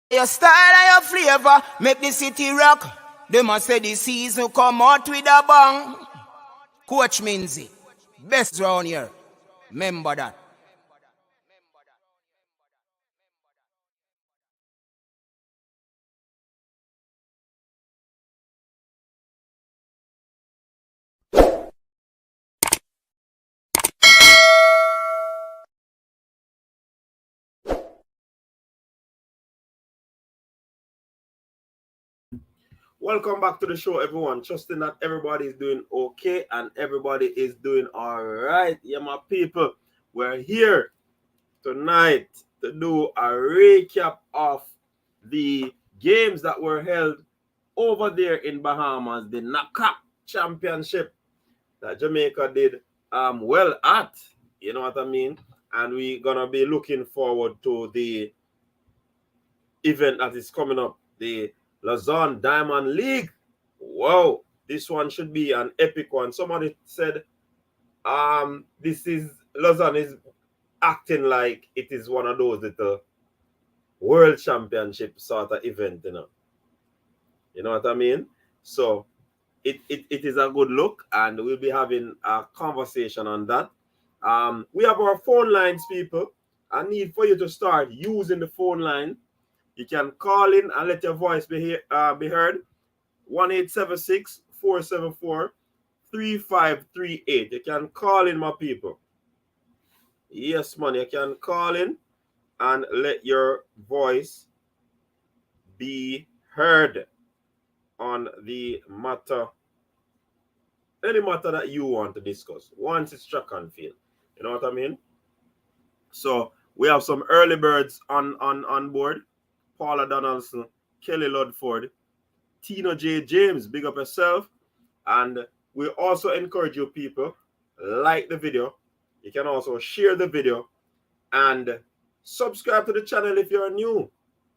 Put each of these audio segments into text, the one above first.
Your style and your flavor make the city rock. They must say the season come out with a bang. Coach Minzy, best round here. Remember that. Welcome back to the show, everyone. Trusting that everybody is doing okay and everybody is doing all right. Yeah, my people, we're here tonight to do a recap of the games that were held over there in Bahamas, the NACAC Championship that Jamaica did well at. You know what I mean? And we're gonna be looking forward to the event that is coming up, the Lausanne Diamond League. Wow, this one should be an epic one. Somebody said this is Lausanne is acting like it is one of those little world championship sort of event, you know what I mean? So it is a good look, and we'll be having a conversation on that. We have our phone lines, people. I need for you to start using the phone line. You can call in and let your voice be heard. 1-876-474-3538. You can call in, my people. Yes, man, you can call in and let your voice be heard on the matter, any matter that you want to discuss once it's track and field. You know what I mean? So we have some early birds on board. Paula Donaldson, Kelly Ludford, Tina J. James, big up yourself. And we also encourage you people, like the video. You can also share the video and subscribe to the channel if you're new,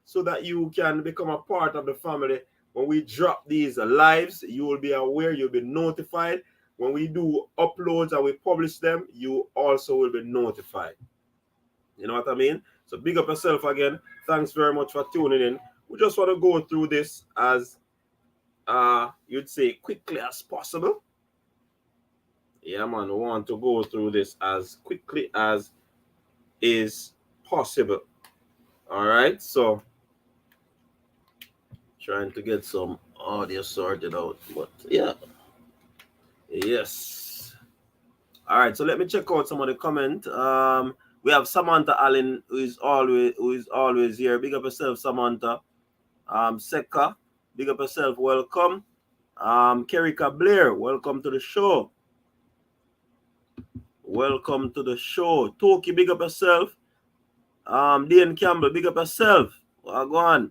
so that you can become a part of the family. When we drop these lives, you will be aware, you'll be notified. When we do uploads and we publish them, you also will be notified. You know what I mean? So big up yourself again. Thanks very much for tuning in. We just want to go through this as you'd say quickly as possible. Yeah, man, we want to go through this as quickly as is possible. All right, so trying to get some audio sorted out, but yeah, yes. All right, so let me check out some of the comment. We have Samantha Allen, who is always here. Big up yourself, Samantha. Seka, big up yourself. Welcome. Kerika Blair, welcome to the show. Welcome to the show. Toki, big up yourself. Dean Campbell, big up yourself. Go on.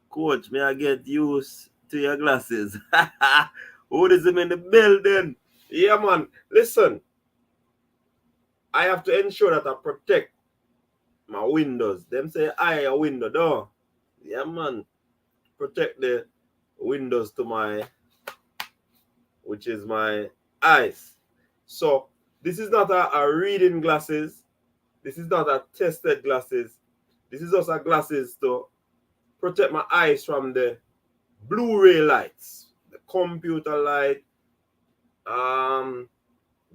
Coach, may I get used to your glasses? Who is him in the building? Yeah, man. Listen, I have to ensure that I protect my windows. Them say I a window door. Yeah, man. Protect the windows to my, which is my eyes. So this is not a reading glasses. This is not a tested glasses. This is also glasses to protect my eyes from the Blu-ray lights, the computer light,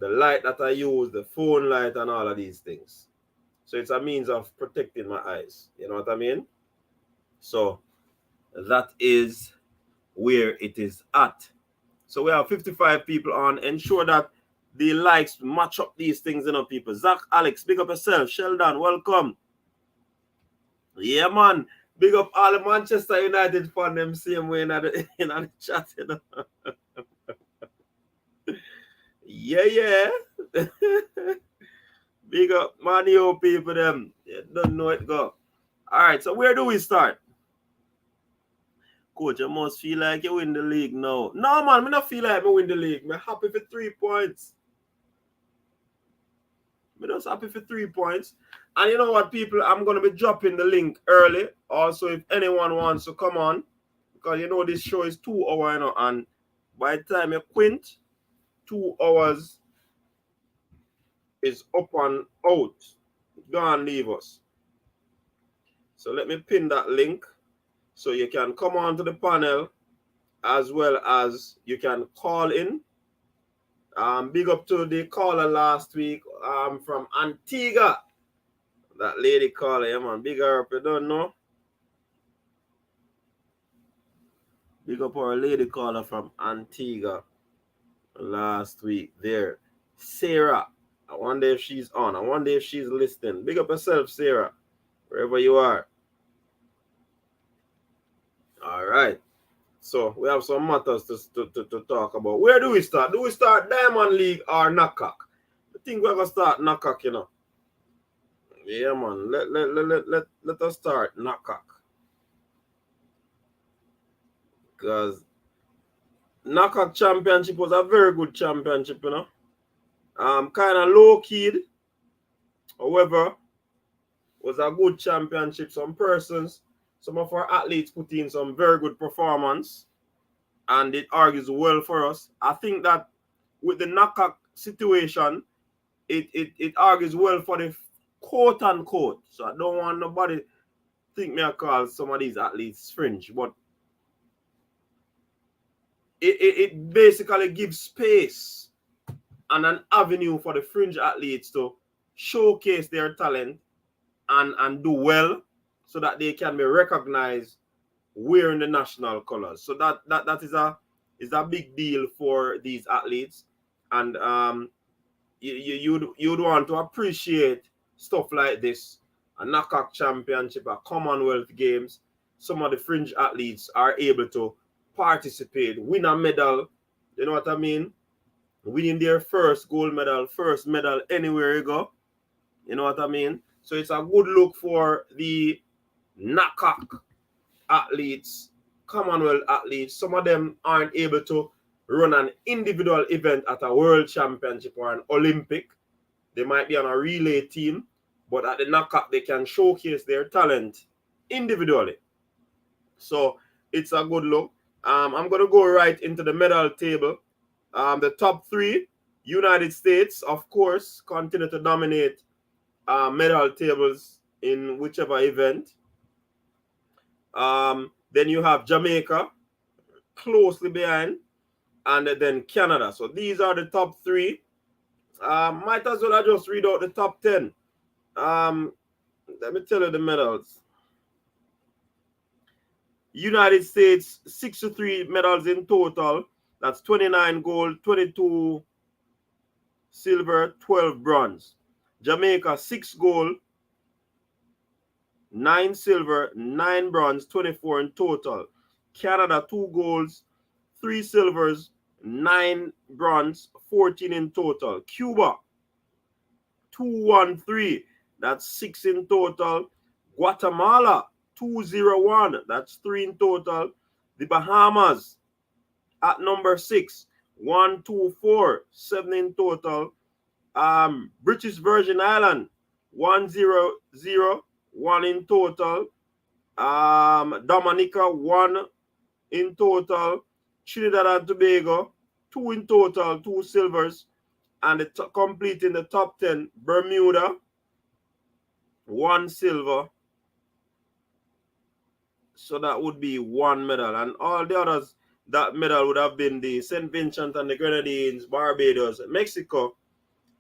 the light that I use, the phone light, and all of these things. So it's a means of protecting my eyes. You know what I mean? So that is where it is at. So we have 55 people on. Ensure that the likes match up these things, people. Zach, Alex, big up yourself. Sheldon, welcome. Yeah, man. Big up all the Manchester United fans, them same way in the chat, Yeah. Big up Man U people, them. You don't know it go. All right, so where do we start? Coach, you must feel like you win the league now. No, man, I don't feel like I win the league. I'm happy for 3 points. I'm just happy for 3 points. And you know what, people? I'm going to be dropping the link early. Also, if anyone wants to come on, because you know this show is 2 hours, and by the time you quint, 2 hours is up and out. Go and leave us. So let me pin that link so you can come on to the panel as well as you can call in. Big up to the caller last week from Antigua. That lady caller, yeah, man. Big up, you don't know. Big up our lady caller from Antigua last week there. Sarah, I wonder if she's on. I wonder if she's listening. Big up yourself, Sarah, wherever you are. All right. So we have some matters to talk about. Where do we start? Do we start Diamond League or NACAC? I think we're going to start NACAC, you know. Yeah, man. Let us start NACAC. Because NACAC Championship was a very good championship, you know. Kind of low-keyed. However, was a good championship. Some of our athletes put in some very good performance. And it argues well for us. I think that with the NACAC situation, it argues well for the quote-unquote. So I don't want nobody think me I call some of these athletes fringe. But it basically gives space and an avenue for the fringe athletes to showcase their talent and do well so that they can be recognized wearing the national colors. So that is a big deal for these athletes. And you'd want to appreciate stuff like this. A NACAC Championship, a Commonwealth Games. Some of the fringe athletes are able to participate, win a medal. You know what I mean? Winning their first gold medal, first medal anywhere you go. You know what I mean? So it's a good look for the NACAC athletes, Commonwealth athletes. Some of them aren't able to run an individual event at a world championship or an Olympic. They might be on a relay team, but at the NACAC, they can showcase their talent individually. So it's a good look. I'm going to go right into the medal table. The top three, United States, of course, continue to dominate medal tables in whichever event. Then you have Jamaica closely behind, and then Canada. So these are the top three. Might as well I just read out the top 10. Let me tell you the medals. United States, 63 medals in total. That's 29 gold, 22 silver, 12 bronze. Jamaica, 6 gold, 9 silver, 9 bronze, 24 in total. Canada, 2 golds, 3 silvers, 9 bronze, 14 in total. Cuba, 213, that's 6 in total. Guatemala, 201, that's 3 in total. The Bahamas at number 6, 124, 7 in total. British Virgin Island, 100, 1 in total. Dominica, 1 in total. Trinidad and Tobago, 2 in total, 2 silvers. And completing the top 10, Bermuda, 1 silver. So that would be 1 medal. And all the others, that medal would have been the St. Vincent and the Grenadines, Barbados, Mexico,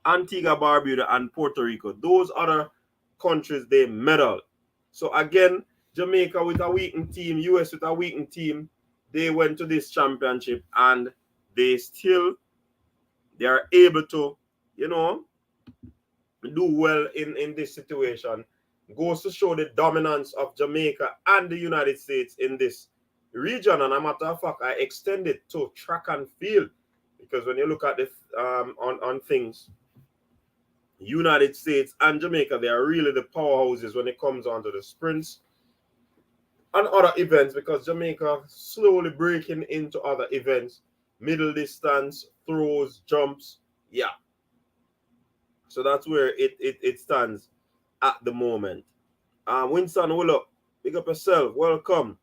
Antigua, Barbuda, and Puerto Rico. Those other countries, they medal. So again, Jamaica with a weakened team, US with a weakened team, they went to this championship and they are able to, you know, do well in this situation. Goes to show the dominance of Jamaica and the United States in this region. And a matter of fact, I extend it to track and field, because when you look at this on things, United States and Jamaica, they are really the powerhouses when it comes on to the sprints and other events, because Jamaica slowly breaking into other events, middle distance, throws, jumps. Yeah. So that's where it stands at the moment. Winston Willow, pick up yourself. Welcome.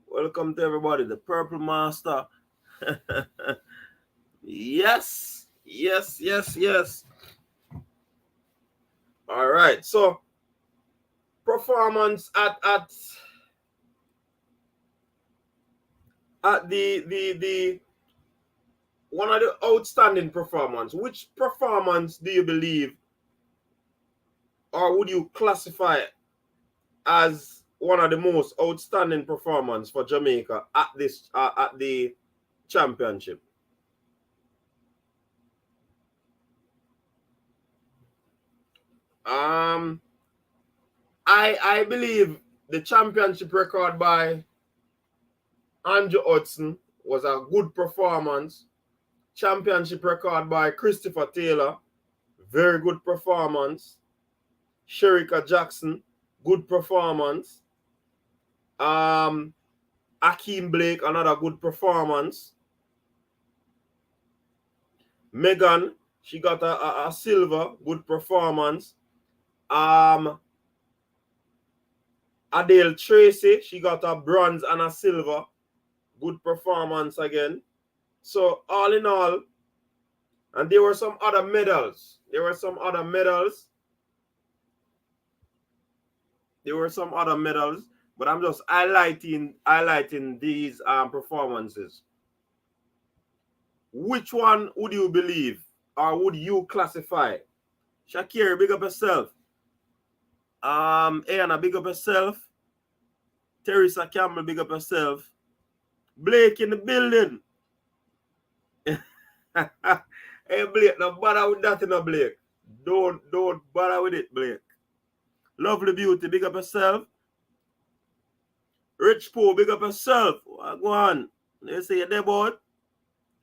Welcome to everybody. The Purple Master. Yes. Yes, yes, yes. All right. So performance at the one of the outstanding performance. Which performance do you believe, or would you classify as one of the most outstanding performance for Jamaica at this at the championship? I believe the championship record by Andrew Hudson was a good performance. Championship record by Christopher Taylor, very good performance. Shericka Jackson, good performance. Akeem Blake, another good performance. Megan, she got a silver, good performance. Adele Tracy, she got a bronze and a silver, good performance again. So all in all, and there were some other medals. There were some other medals, but I'm just highlighting these performances. Which one would you believe, or would you classify? Shakira, big up yourself. Ayana, big up yourself. Teresa Campbell, big up yourself. Blake in the building. Hey Blake, no bother with that, no Blake. Don't bother with it, Blake. Lovely Beauty, big up yourself. Rich Poe, big up yourself. Go on. They say you're there, boy.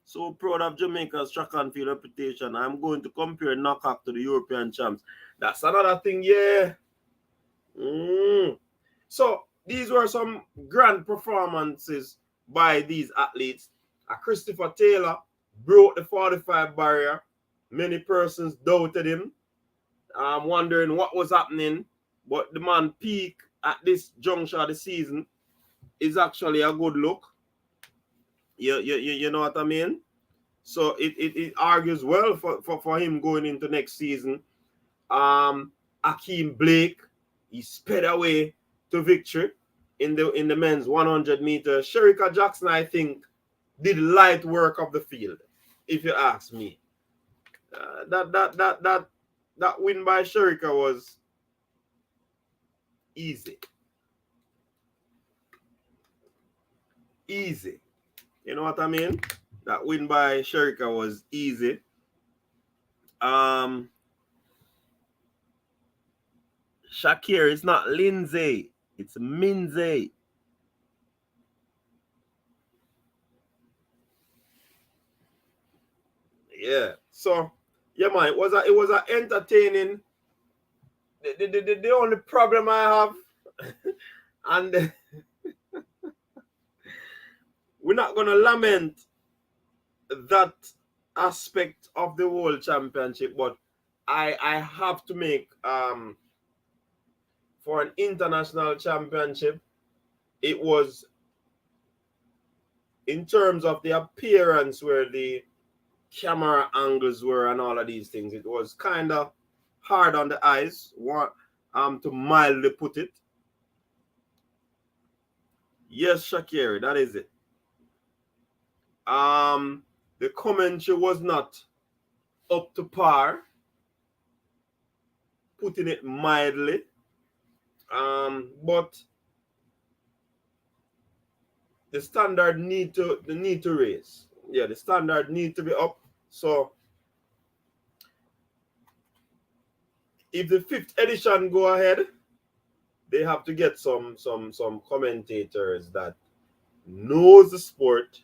So proud of Jamaica's track and field reputation. I'm going to compare NACAC to the European champs. That's another thing, yeah. So these were some grand performances by these athletes. Christopher Taylor broke the 45 barrier. Many persons doubted him. I'm wondering what was happening. But the man peak at this juncture of the season is actually a good look. You know what I mean? So it argues well for him going into next season. Akeem Blake, he sped away to victory in the men's 100 meters. Shericka Jackson, I think, did light work of the field, if you ask me. That win by Shericka was easy. Easy. You know what I mean? That win by Shericka was easy. Shakir, it's not Lindsay. It's Minze. Yeah. So, yeah, man, it was a entertaining. The only problem I have, and we're not gonna lament that aspect of the World Championship, but I have to make for an international championship, it was, in terms of the appearance, where the camera angles were and all of these things, it was kind of hard on the eyes, to mildly put it. Yes, Shakiri, that is it. The commentary was not up to par, putting it mildly. But the standard need to raise. Yeah, the standard need to be up. So if the 5th edition go ahead, they have to get some commentators that knows the sport.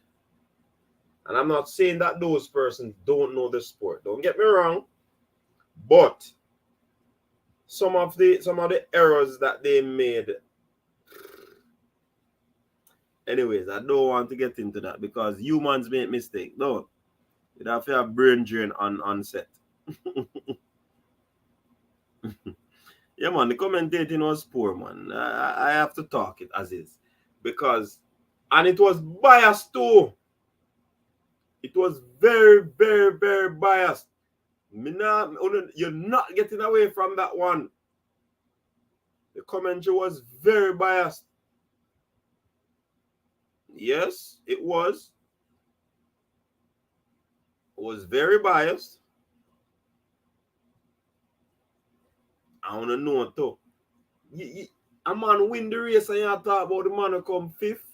And I'm not saying that those persons don't know the sport. Don't get me wrong. But some of the errors that they made. Anyways, I don't want to get into that because humans make mistakes. No. You have to have brain drain on set. Yeah, man, the commentating was poor, man. I have to talk it as is. Because, and it was biased too. It was very, very, very biased. You're not getting away from that one. The commentary was very biased. Yes, it was. It was very biased. I want to know too. A man win the race and you talk about the man who come fifth.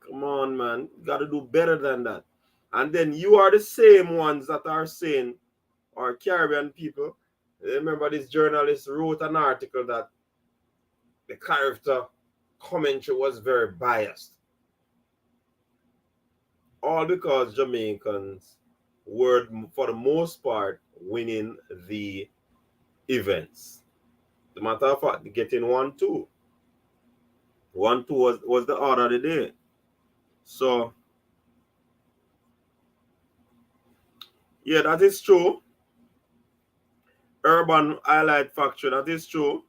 Come on, man. You got to do better than that. And then you are the same ones that are saying, or Caribbean people. Remember, this journalist wrote an article that the character commentary was very biased. All because Jamaicans were, for the most part, winning the events. As a matter of fact, getting 1-2. 1-2 was the order of the day. So, yeah, that is true. Urban Highlight Factory, that is true.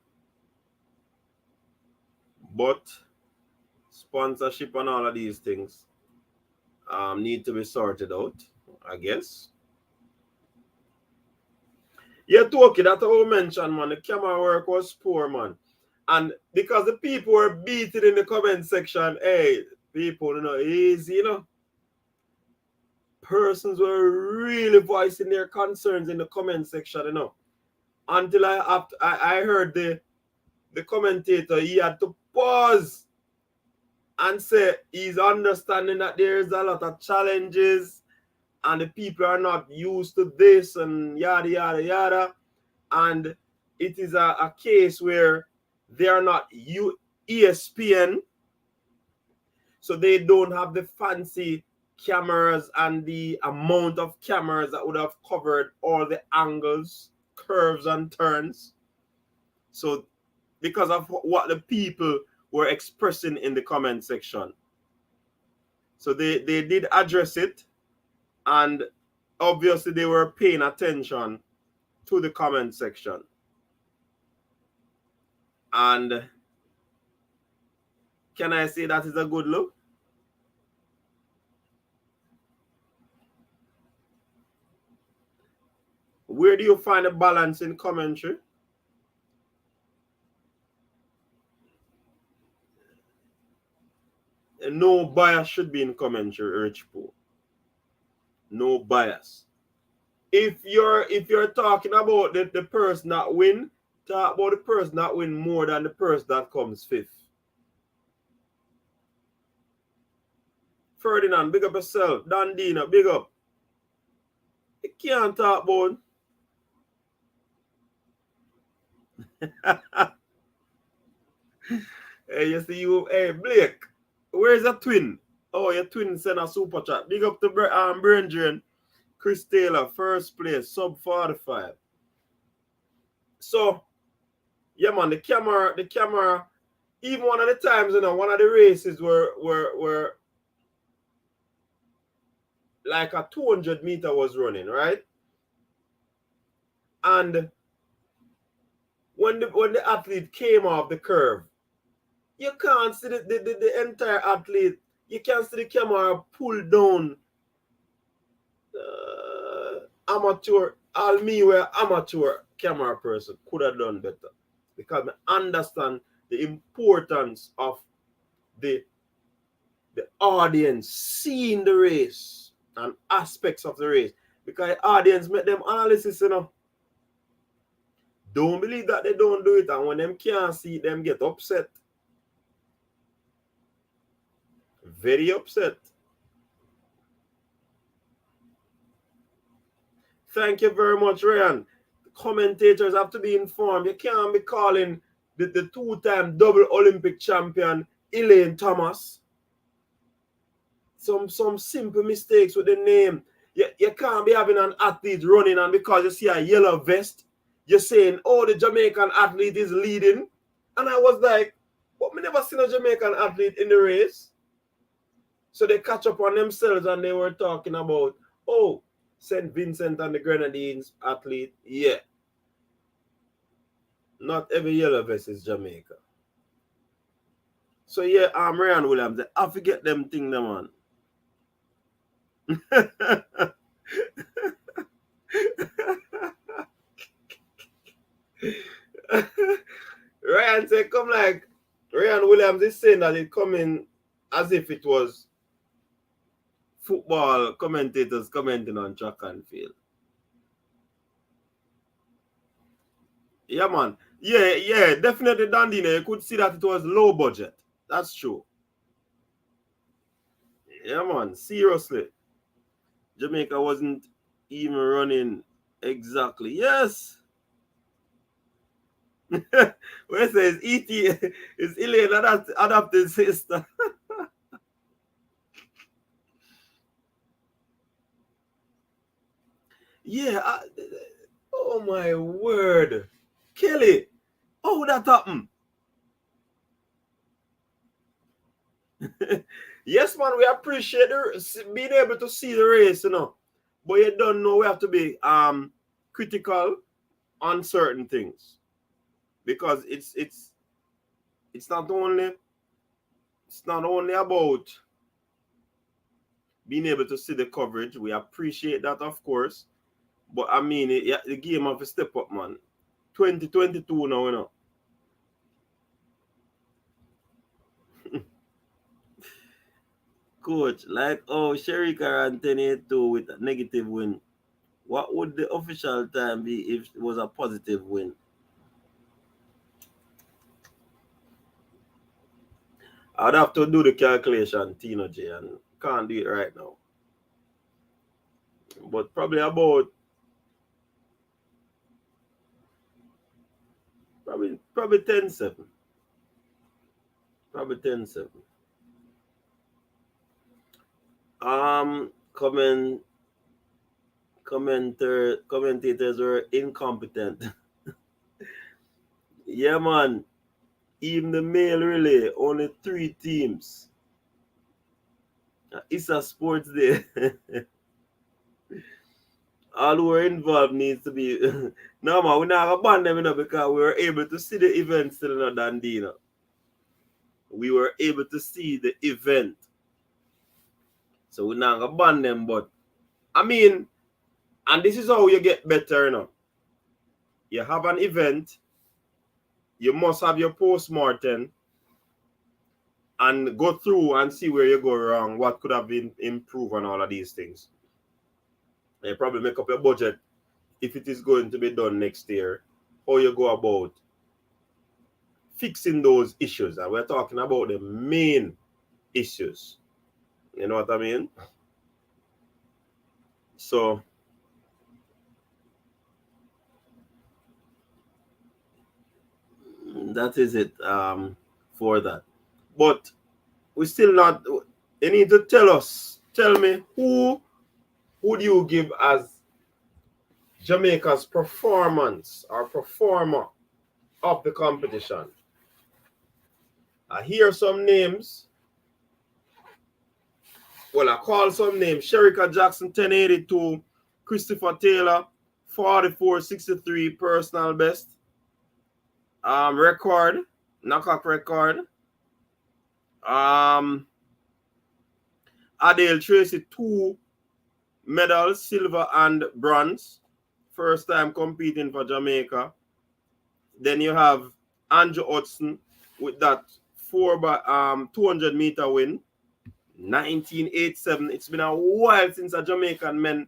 But sponsorship and all of these things need to be sorted out, I guess. Yeah, Toki, that's what we mentioned, man. The camera work was poor, man. And because the people were beating in the comment section, hey, people, you know, easy, you know. Persons were really voicing their concerns in the comment section, you know. Until I heard the commentator, he had to pause and say he's understanding that there is a lot of challenges and the people are not used to this and yada, yada, yada. And it is a case where they are not ESPN, so they don't have the fancy cameras and the amount of cameras that would have covered all the angles, curves, and turns. So because of what the people were expressing in the comment section. So they did address it, and obviously they were paying attention to the comment section. And can I say that is a good look? Where do you find a balance in commentary? And no bias should be in commentary, Rich Poe. No bias. If you're talking about the person that win, talk about the person that win more than the person that comes fifth. Ferdinand, big up yourself. Dandina, big up. You can't talk about. Hey, you see you. Hey, Blake, where's the twin? Oh, your twin sent a super chat. Big up to Brandon. Chris Taylor, first place, sub 45. So, yeah, man, the camera, even one of the times, you know, one of the races were like a 200 meter was running, right? And when the athlete came off the curve, you can't see the entire athlete. You can't see the camera pull down. Amateur, all me were amateur camera person could have done better, because I understand the importance of the audience seeing the race and aspects of the race, because the audience make them analysis, you know. Don't believe that they don't do it, and when them can't see, them get upset. Very upset. Thank you very much, Ryan. The commentators have to be informed. You can't be calling the two-time double Olympic champion Elaine Thomas. Some simple mistakes with the name. You can't be having an athlete running, and because you see a yellow vest, you're saying, oh, the Jamaican athlete is leading. And I was like, but we never seen a Jamaican athlete in the race. So they catch up on themselves, and they were talking about, oh, St. Vincent and the Grenadines athlete. Yeah. Not every yellow vest is Jamaica. So yeah, Ryan Williams, I forget them thing, man. Ryan said, come like Ryan Williams is saying that it coming as if it was football commentators commenting on track and field. Yeah, man. Yeah, definitely, Dandino. You could see that it was low budget. That's true. Yeah, man. Seriously. Jamaica wasn't even running exactly. Yes. Where it says E.T. is Elaine adopted sister. Yeah. Oh, my word. Kelly. Oh, that happened. Yes, man, we appreciate being able to see the race, you know. But you don't know, we have to be critical on certain things. Because it's not only about being able to see the coverage. We appreciate that, of course. But I mean, the game have to step up, man. 2022 now, you know. Coach, like Sherika ran 10-2 with a negative win. What would the official time be if it was a positive win? I'd have to do the calculation, Tino J, and can't do it right now. But probably 10-7. Probably 10-7. Commentators were incompetent. Yeah, man. Even the male relay, only 3 teams. It's a sports day. All who are involved needs to be. No, man, we're not going to ban them, you know, because we were able to see the event still in Dandino. We were able to see the event. So we're not going to ban them, but I mean, and this is how you get better, you know. You have an event, you must have your post-mortem and go through and see where you go wrong, what could have been improved and all of these things. You probably make up your budget if it is going to be done next year, how you go about fixing those issues. And we're talking about the main issues. You know what I mean? So that is it for that. But we still not. You need to tell me who would you give as Jamaica's performance or performer of the competition? I hear some names. Well, I call some names. Sherika Jackson, 1082. Christopher Taylor, 44.63 personal best. Record, NACAC record. Adele Tracy, 2 medals, silver and bronze. First time competing for Jamaica. Then you have Andrew Hudson with that 200 meter win. 1987. It's been a while since a Jamaican man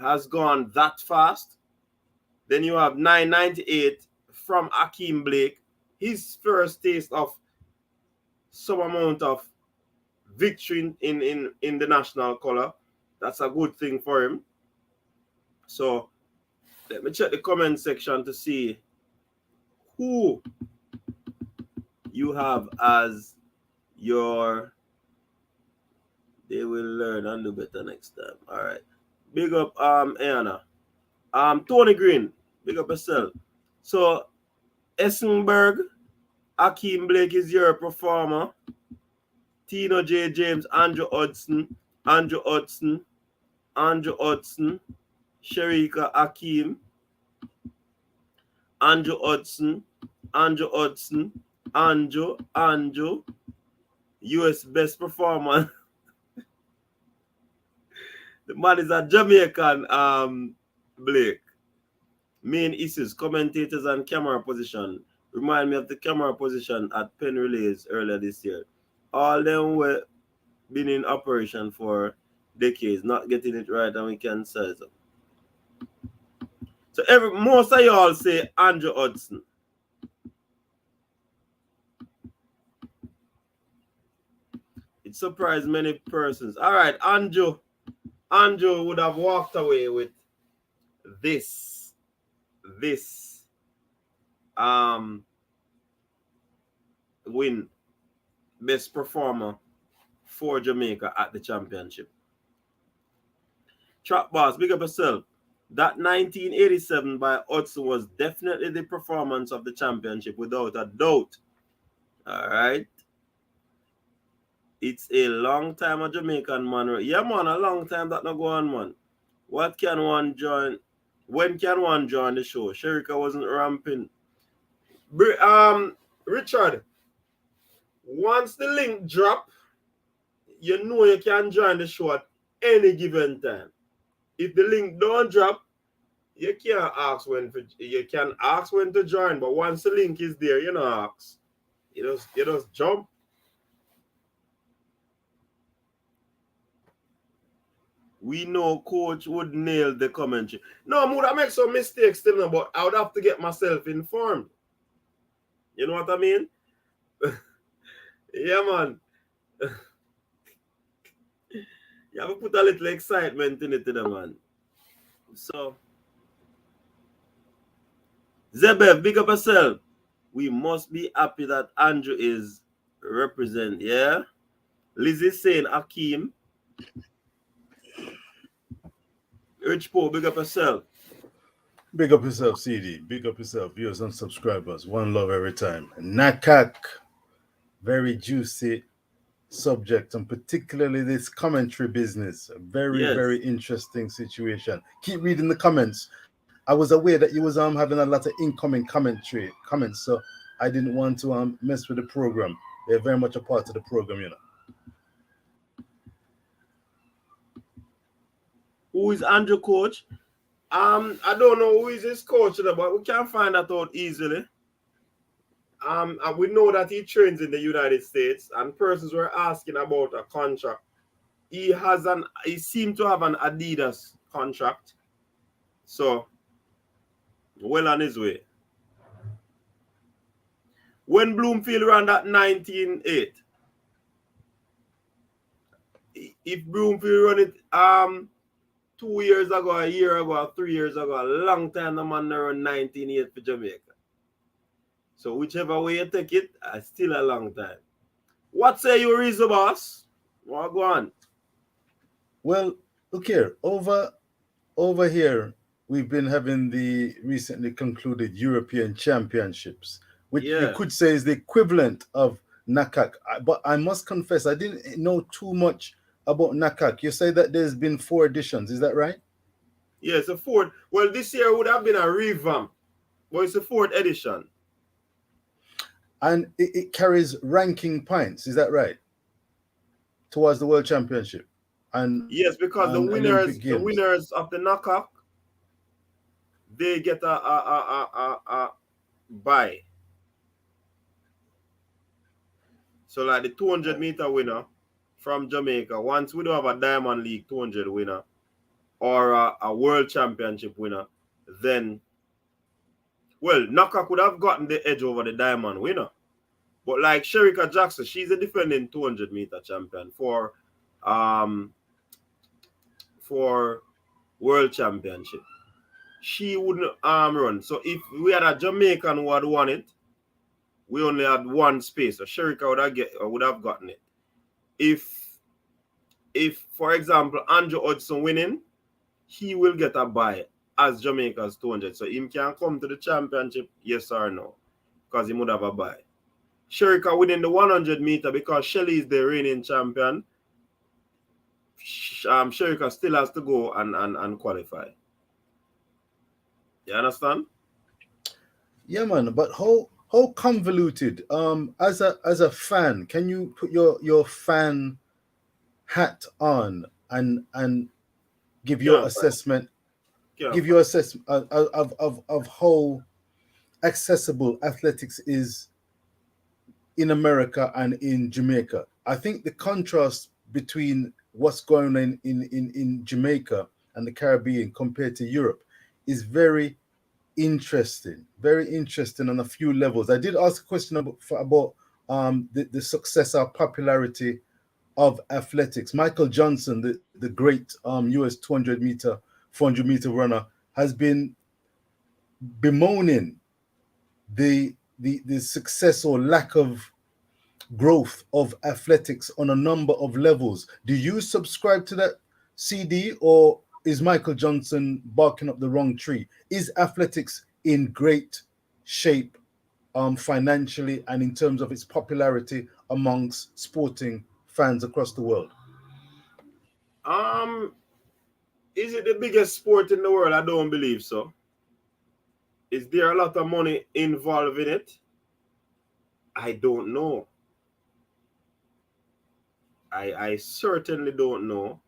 has gone that fast. Then you have 998 from Akeem Blake. His first taste of some amount of victory in the national color. That's a good thing for him. So let me check the comment section to see who you have as your they will learn and do better next time. All right. Big up Anna. Tony Green. Big up yourself. So Essenberg, Akeem Blake is your performer. Tino J. James, Andrew Hudson, Sherika Akeem, Andrew Hudson, US best performer. The man is a Jamaican Blake. Main issues, commentators and camera position. Remind me of the camera position at Penn Relays earlier this year. All them were been in operation for decades, not getting it right, and we can say so. So most of y'all say Andrew Hudson. It surprised many persons. All right, Andrew would have walked away with this win, best performer for Jamaica at the championship. Trap Boss, big up yourself. That 1987 by Hudson was definitely the performance of the championship, without a doubt. All right. It's a long time a Jamaican man. Yeah, man, a long time that not go on, man. What can one join? When can one join the show? Sherika wasn't ramping. Richard, once the link drop, you know you can join the show at any given time. If the link don't drop, you can't ask when to join, but once the link is there, you know ask. You just jump. We know coach would nail the commentary. No, I would make some mistakes still, but I would have to get myself informed. You know what I mean? Yeah, man. You have to put a little excitement in it, man. So, Zebev, big up yourself. We must be happy that Andrew is represent, yeah? Lizzie saying Akeem. Rich Poe, big up yourself. Big up yourself, CD. Big up yourself, viewers and subscribers. One love every time. NACAC, very juicy subject, and particularly this commentary business. A very, very interesting situation. Keep reading the comments. I was aware that you was having a lot of incoming comments, so I didn't want to mess with the program. They're very much a part of the program, you know. Who is Andrew coach? I don't know who is his coach, but we can find that out easily. And we know that he trains in the United States, and persons were asking about a contract. He seemed to have an Adidas contract. So, well on his way. When Bloomfield ran that 19-8, if Bloomfield run it 2 years ago, a year ago, or 3 years ago, a long time the man run 19-8 for Jamaica. So whichever way you take it, still a long time. What say you, Rizzo boss? What go on? Well, look here. Over here, we've been having the recently concluded European Championships, which you could say is the equivalent of NACAC. But I must confess, I didn't know too much about NACAC. You say that there's been 4 editions. Is that right? Yes, a 4th. Well, this year would have been a revamp, but it's a 4th edition. And it carries ranking points. Is that right? Towards the World Championship. And yes, because the winners of the NACAC, they get a bye. So like the 200-meter winner from Jamaica, once we don't have a Diamond League 200 winner or a World Championship winner, then, well, NACAC would have gotten the edge over the Diamond winner. But like Sherika Jackson, she's a defending 200-meter champion for World Championship. She wouldn't run. So if we had a Jamaican who had won it, we only had 1 space. So Sherika would have gotten it. If for example Andrew Hudson winning, he will get a bye as Jamaica's 200. So him can come to the championship, yes or no, because he would have a bye. Sherika winning the 100-meter because Shelly is the reigning champion. Sherika still has to go and qualify. You understand? Yeah, man. But how convoluted? As a fan, can you put your fan hat on and give your assessment? Give your assessment of how accessible athletics is in America and in Jamaica. I think the contrast between what's going on in Jamaica and the Caribbean compared to Europe is very interesting on a few levels. I did ask a question about the success or popularity of athletics. Michael Johnson, the great US 200 meter, 400 meter runner, has been bemoaning the success or lack of growth of athletics on a number of levels. Do you subscribe to that, CD, or is Michael Johnson barking up the wrong tree? Is athletics in great shape financially and in terms of its popularity amongst sporting fans across the world? Is it the biggest sport in the world? I don't believe so. Is there a lot of money involved in it? I don't know. I certainly don't know.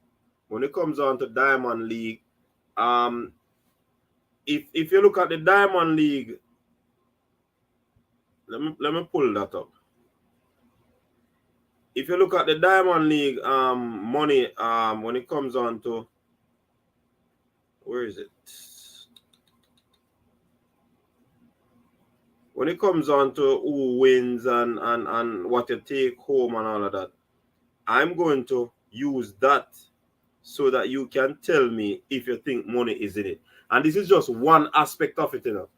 When it comes on to Diamond League, if you look at the Diamond League, let me pull that up. If you look at the Diamond League money, when it comes on to, where is it? When it comes on to who wins and what you take home and all of that, I'm going to use that so that you can tell me if you think money is in it. And this is just one aspect of it, you know.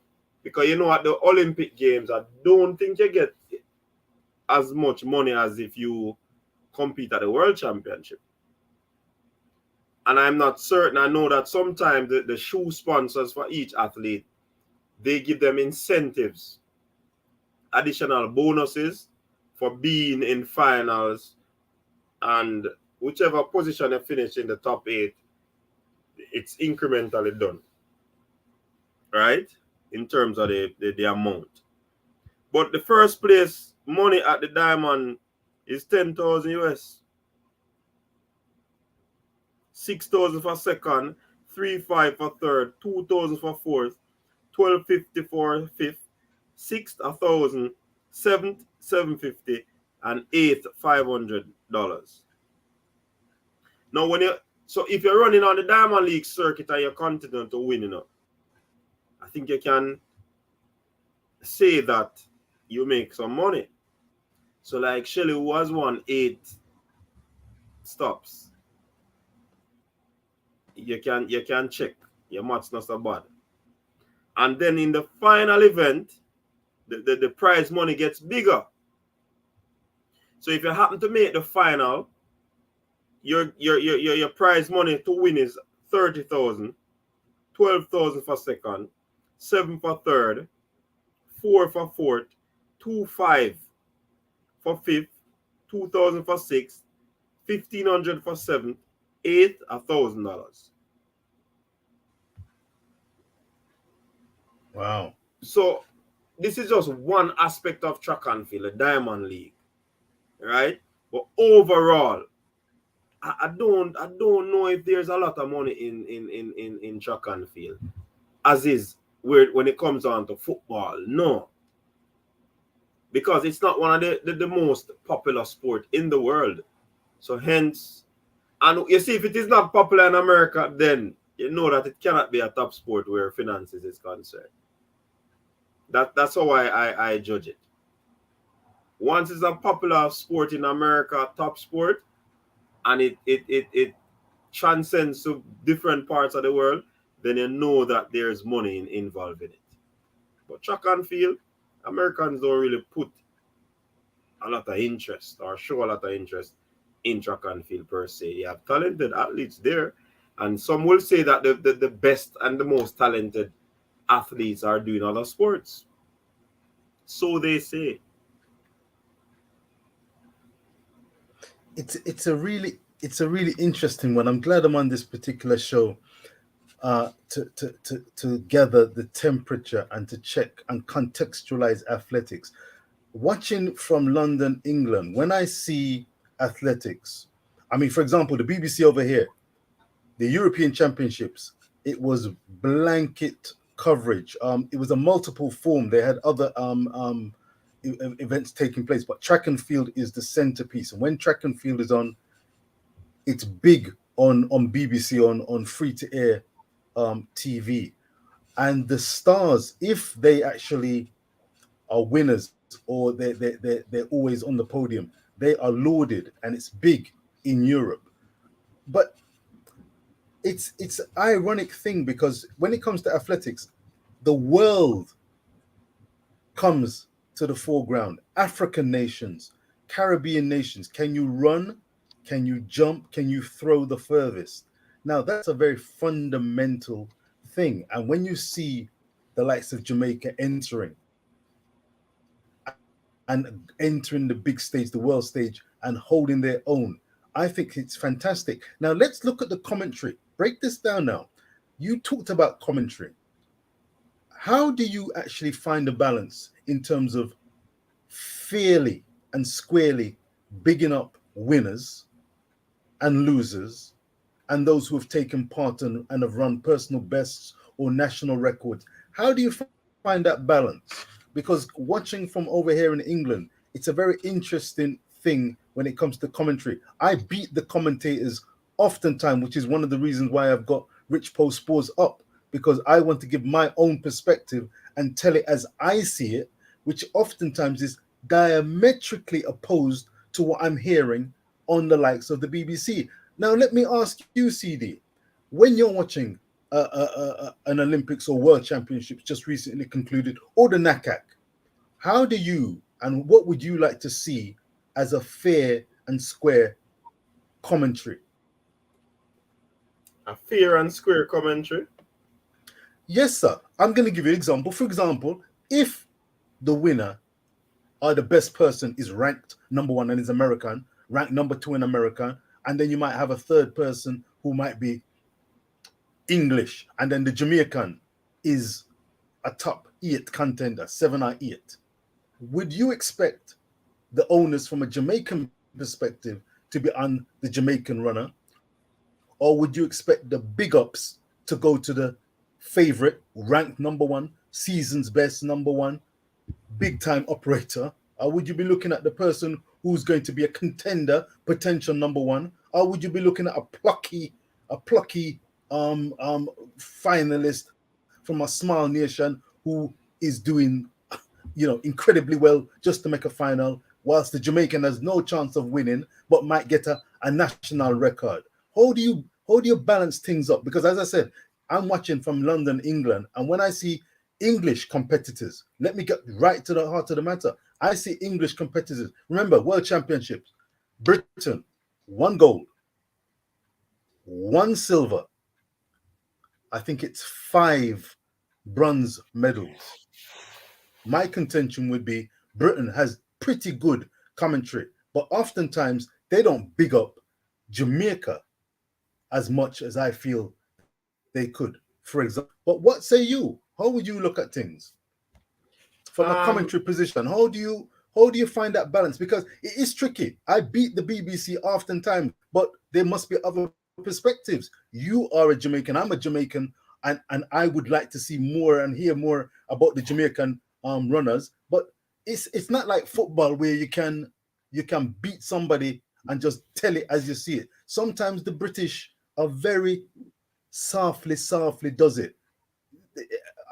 Because you know at the Olympic Games, I don't think you get as much money as if you compete at the World Championship. And I'm not certain. I know that sometimes the shoe sponsors for each athlete, they give them incentives, additional bonuses for being in finals, and whichever position you finish in the top 8, it's incrementally done, right? In terms of the amount. But the first place money at the Diamond is 10,000 US. 6,000 for second, 3,500 for third, 2,000 for fourth, 1,250 for fifth, 6th 1,000, 7th 750, and 8th $500. Now so if you're running on the Diamond League circuit and you're continuing to win, you know, I think you can say that you make some money. So like Shelly, who has won 8 stops, you can check your math's not so bad. And then in the final event, the prize money gets bigger. So if you happen to make the final, your prize money to win is 30,000, 12,000 for second, 7 for third, 4 for fourth, 2,500 for fifth, 2,000 for sixth, 1,500 for seventh, 8th $1,000. Wow. So this is just one aspect of track and field, the Diamond League, right? But overall, I don't know if there's a lot of money in track and field, as is when it comes on to football. No, because it's not one of the most popular sport in the world. So hence, and you see, if it is not popular in America, then you know that it cannot be a top sport where finances is concerned. That's how I judge it. Once it's a popular sport in America, top sport, and it transcends to different parts of the world, then you know that there's money involved in it. But track and field, Americans don't really put a lot of interest or show a lot of interest in track and field per se. You have talented athletes there, and some will say that the best and the most talented athletes are doing other sports. So they say. It's a really interesting one. I'm glad I'm on this particular show to gather the temperature and to check and contextualize athletics. Watching from London, England, when I see athletics, I mean, for example, the BBC over here, the European Championships, it was blanket coverage. It was a multiple form. They had other events taking place, but track and field is the centerpiece. And when track and field is on, it's big on BBC, on free to air TV. And the stars, if they actually are winners or they're always on the podium, they are lauded, and it's big in Europe. But it's an ironic thing, because when it comes to athletics, the world comes to the foreground. African nations, Caribbean nations. Can you run? Can you jump? Can you throw the furthest? Now, that's a very fundamental thing. And when you see the likes of Jamaica entering the big stage, the world stage, and holding their own, I think it's fantastic. Now, let's look at the commentary. Break this down now. You talked about commentary. How do you actually find a balance in terms of fairly and squarely bigging up winners and losers and those who have taken part and have run personal bests or national records? How do you find that balance? Because watching from over here in England, it's a very interesting thing when it comes to commentary. I beat the commentators oftentimes, which is one of the reasons why I've got Rich Post Sports up, because I want to give my own perspective and tell it as I see it, which oftentimes is diametrically opposed to what I'm hearing on the likes of the BBC. Now, let me ask you, CD, when you're watching an Olympics or World Championships just recently concluded, or the NACAC, how do you and what would you like to see as a fair and square commentary? A fair and square commentary? Yes, sir. I'm going to give you an example. For example, if the winner or the best person is ranked number one and is American, ranked number two in America, and then you might have a third person who might be English, and then the Jamaican is a top 8 contender, 7 or 8. Would you expect the owners from a Jamaican perspective to be on the Jamaican runner? Or would you expect the big ups to go to the favorite, ranked number one, season's best number one, big time operator? Or would you be looking at the person who's going to be a contender, potential number one? Or would you be looking at a plucky finalist from a small nation who is doing, incredibly well just to make a final, whilst the Jamaican has no chance of winning but might get a national record? How do you balance things up? Because as I said, I'm watching from London, England, and when I see English competitors, let me get right to the heart of the matter. I see English competitors. Remember, World Championships, Britain, 1 gold, 1 silver. I think it's 5 bronze medals. My contention would be Britain has pretty good commentary, but oftentimes they don't big up Jamaica as much as I feel they could, for example. But what say you? How would you look at things from a commentary position? How do you find that balance? Because it is tricky. I beat the BBC oftentimes, but there must be other perspectives. You are a Jamaican, I'm a Jamaican, and I would like to see more and hear more about the Jamaican runners. But it's not like football where you can beat somebody and just tell it as you see it. Sometimes the British are very softly does it.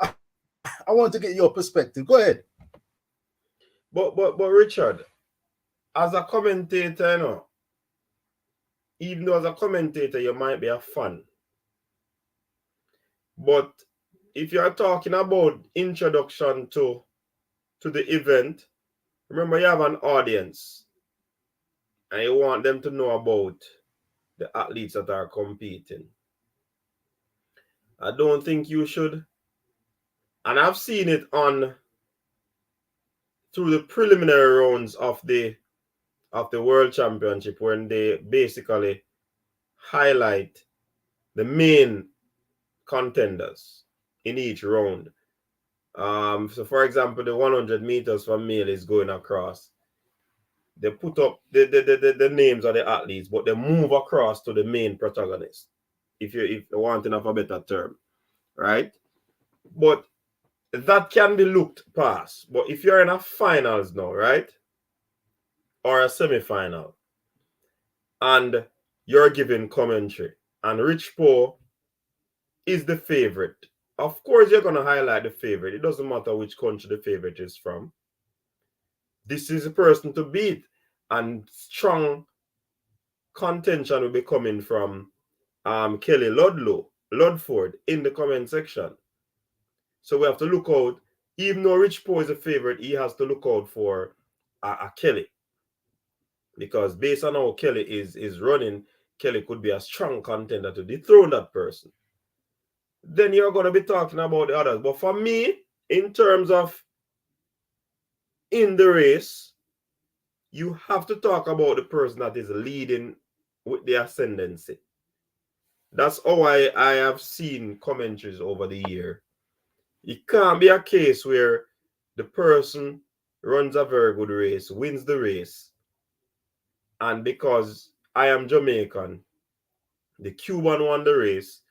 I want to get your perspective. Go ahead. But Richard, as a commentator, even though as a commentator you might be a fan, but if you are talking about introduction to the event, remember you have an audience and you want them to know about the athletes that are competing. I don't think you should. And I've seen it through the preliminary rounds of the World Championship, when they basically highlight the main contenders in each round. So for example, the 100 meters for male is going across. They put up the names of the athletes, but they move across to the main protagonist, if you want enough a better term, right? But that can be looked past. But if you're in a finals now, right? Or a semi-final, and you're giving commentary, and Rich Poe is the favorite. Of course, you're going to highlight the favorite. It doesn't matter which country the favorite is from. This is a person to beat, and strong contention will be coming from Kelly Ludford in the comment section. So we have to look out. Even though Rich Poe is a favorite, he has to look out for a Kelly. Because based on how Kelly is running, Kelly could be a strong contender to dethrone that person. Then you're going to be talking about the others. But for me, in terms of in the race, you have to talk about the person that is leading with the ascendancy. That's how I have seen commentaries over the year. It can't be a case where the person runs a very good race, wins the race, and because I am Jamaican, the Cuban won the race,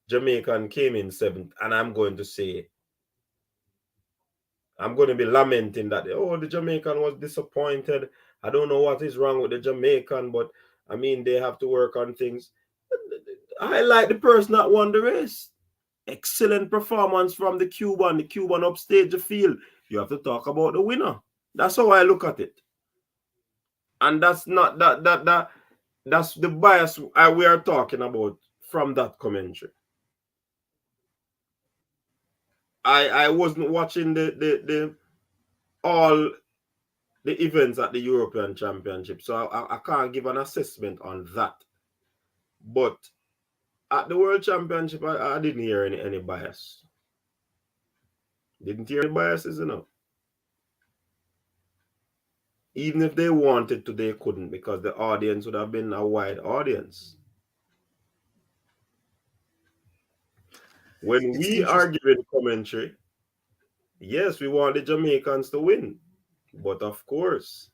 Jamaican came in 7th, and I'm going to say, I'm going to be lamenting that, oh, the Jamaican was disappointed. I don't know what is wrong with the Jamaican, but I mean, they have to work on things. I like the person that won the race. Excellent performance from the Cuban. The Cuban upstaged the field. You have to talk about the winner. That's how I look at it. And that's not that's the bias we are talking about from that commentary. I wasn't watching the all the events at the European Championship, so I can't give an assessment on that. But at the World Championship, I didn't hear any bias. Didn't hear any biases, you know. Even if they wanted to, they couldn't, because the audience would have been a wide audience. When we are giving commentary, yes, we want the Jamaicans to win. But of course,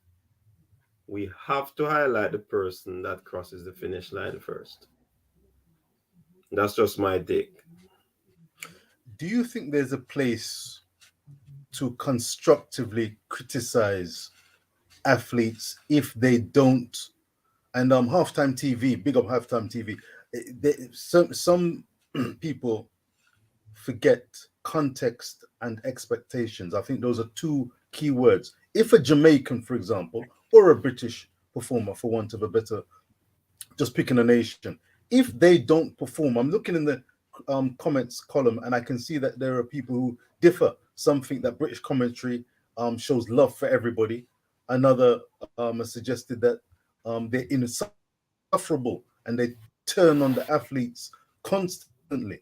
we have to highlight the person that crosses the finish line first. That's just my take. Do you think there's a place to constructively criticize athletes if they don't? And halftime TV, big up halftime TV. Some people forget context and expectations. I think those are two key words. If a Jamaican, for example, or a British performer, for want of a better, just picking a nation, if they don't perform, I'm looking in the comments column and I can see that there are people who differ. Some think that British commentary shows love for everybody. Another has suggested that they're insufferable and they turn on the athletes constantly.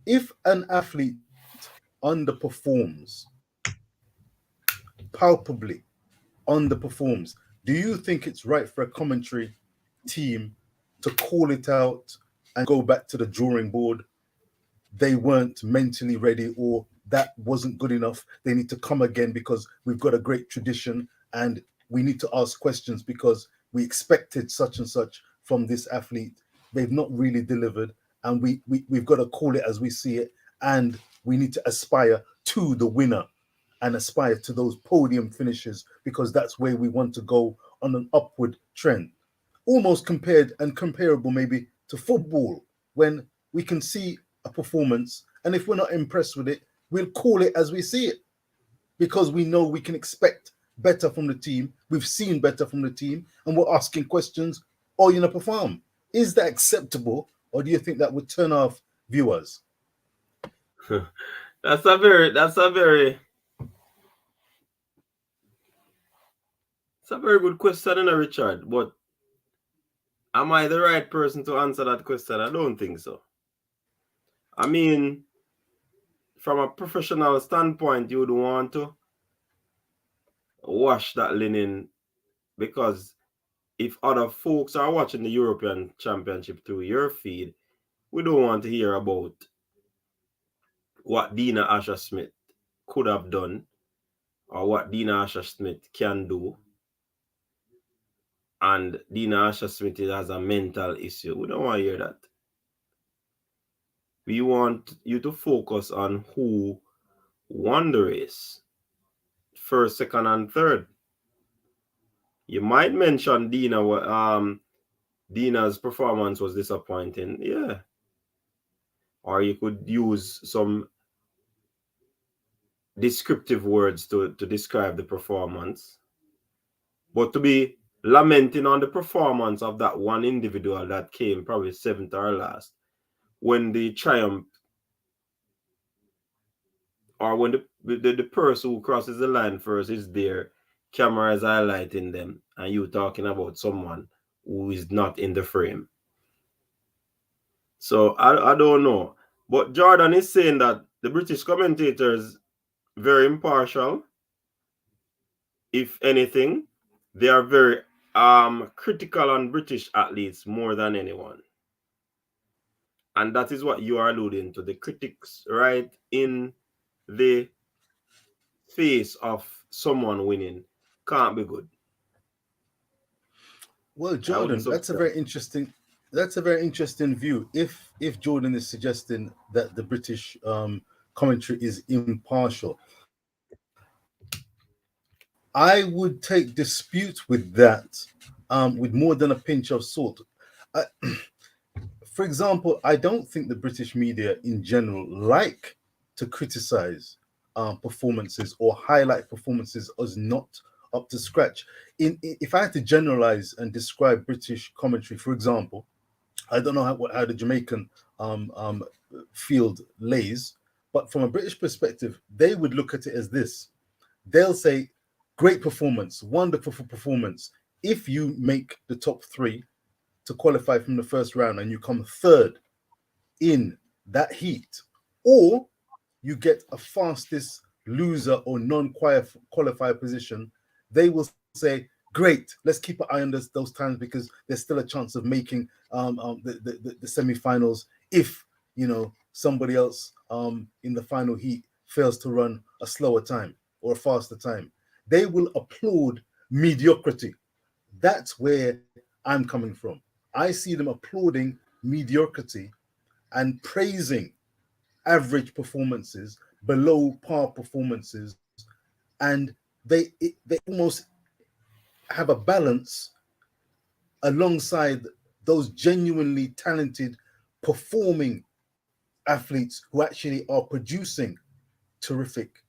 If an athlete underperforms, palpably underperforms, do you think it's right for a commentary team to call it out and go back to the drawing board? They weren't mentally ready, or that wasn't good enough. They need to come again because we've got a great tradition and we need to ask questions because we expected such and such from this athlete. They've not really delivered, and we've got to call it as we see it, and we need to aspire to the winner and aspire to those podium finishes because that's where we want to go on an upward trend. Almost compared and comparable maybe to football, when we can see a performance, and if we're not impressed with it, we'll call it as we see it because we know we can expect better from the team. We've seen better from the team, and we're asking questions, are you going to perform? Is that acceptable, or do you think that would turn off viewers? That's a very good question, Richard. But am I the right person to answer that question? I don't think so. I mean, from a professional standpoint, you would want to wash that linen, because if other folks are watching the European Championship through your feed, we don't want to hear about what Dina Asher-Smith could have done or what Dina Asher-Smith can do. And Dina Asher-Smith has a mental issue. We don't want to hear that. we want you to focus on who won the race. First, second, and third. You might mention Dina's performance was disappointing. Yeah. Or you could use some descriptive words to describe the performance. But to be lamenting on the performance of that one individual that came probably seventh or last, when the triumph, or when the person who crosses the line first is there, camera is highlighting them, and you talking about someone who is not in the frame. So I don't know. But Jordan is saying that the British commentators very impartial. If anything, they are very critical on British athletes more than anyone. And that is what you are alluding to. The critics right in the face of someone winning can't be good. Well, Jordan, that's a very interesting view. If Jordan is suggesting that the British commentary is impartial, I would take dispute with that with more than a pinch of salt. For example, I don't think the British media in general like to criticize performances or highlight performances as not up to scratch. If I had to generalize and describe British commentary, for example, I don't know how the Jamaican field lays, but from a British perspective, they would look at it as this. They'll say, great performance, wonderful performance. If you make the top three to qualify from the first round and you come third in that heat, or you get a fastest loser or non-qualified position, they will say, great, let's keep an eye on those times because there's still a chance of making the semi-finals if, somebody else in the final heat fails to run a slower time or a faster time. They will applaud mediocrity. That's where I'm coming from. I see them applauding mediocrity and praising average performances, below par performances, and they almost have a balance alongside those genuinely talented performing athletes who actually are producing terrific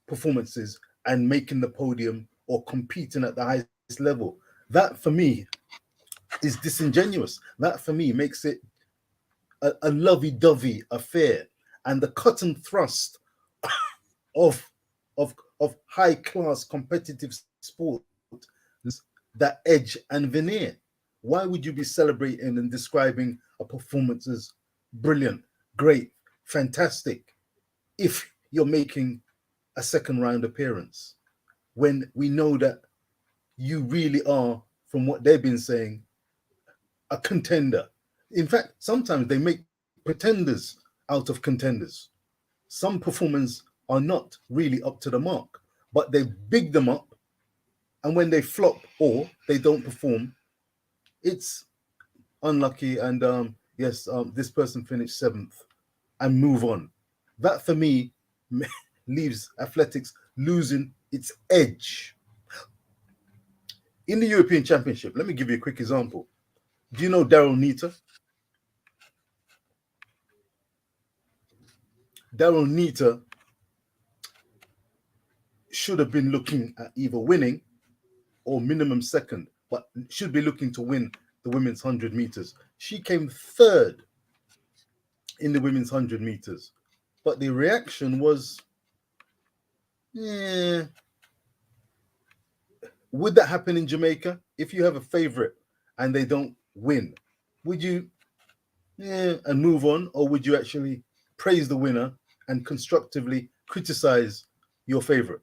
performances and making the podium or competing at the highest level. That for me is disingenuous. That for me makes it a lovey-dovey affair, and the cut and thrust of high-class competitive sport, that edge and veneer. Why would you be celebrating and describing a performance as brilliant, great, fantastic, if you're making a second round appearance, when we know that you really are, from what they've been saying, a contender? In fact, sometimes they make pretenders out of contenders. Some performers are not really up to the mark, but they big them up, and when they flop or they don't perform, it's unlucky, and this person finished seventh, and move on. That for me leaves athletics losing its edge. In the European Championship, let me give you a quick example. Do you know Daryl Neater? Daryl Neater should have been looking at either winning or minimum second, but should be looking to win the women's 100 meters. She came third in the women's 100 meters, but the reaction was, would that happen in Jamaica? If you have a favorite and they don't win, would you and move on, or would you actually praise the winner and constructively criticize your favorite?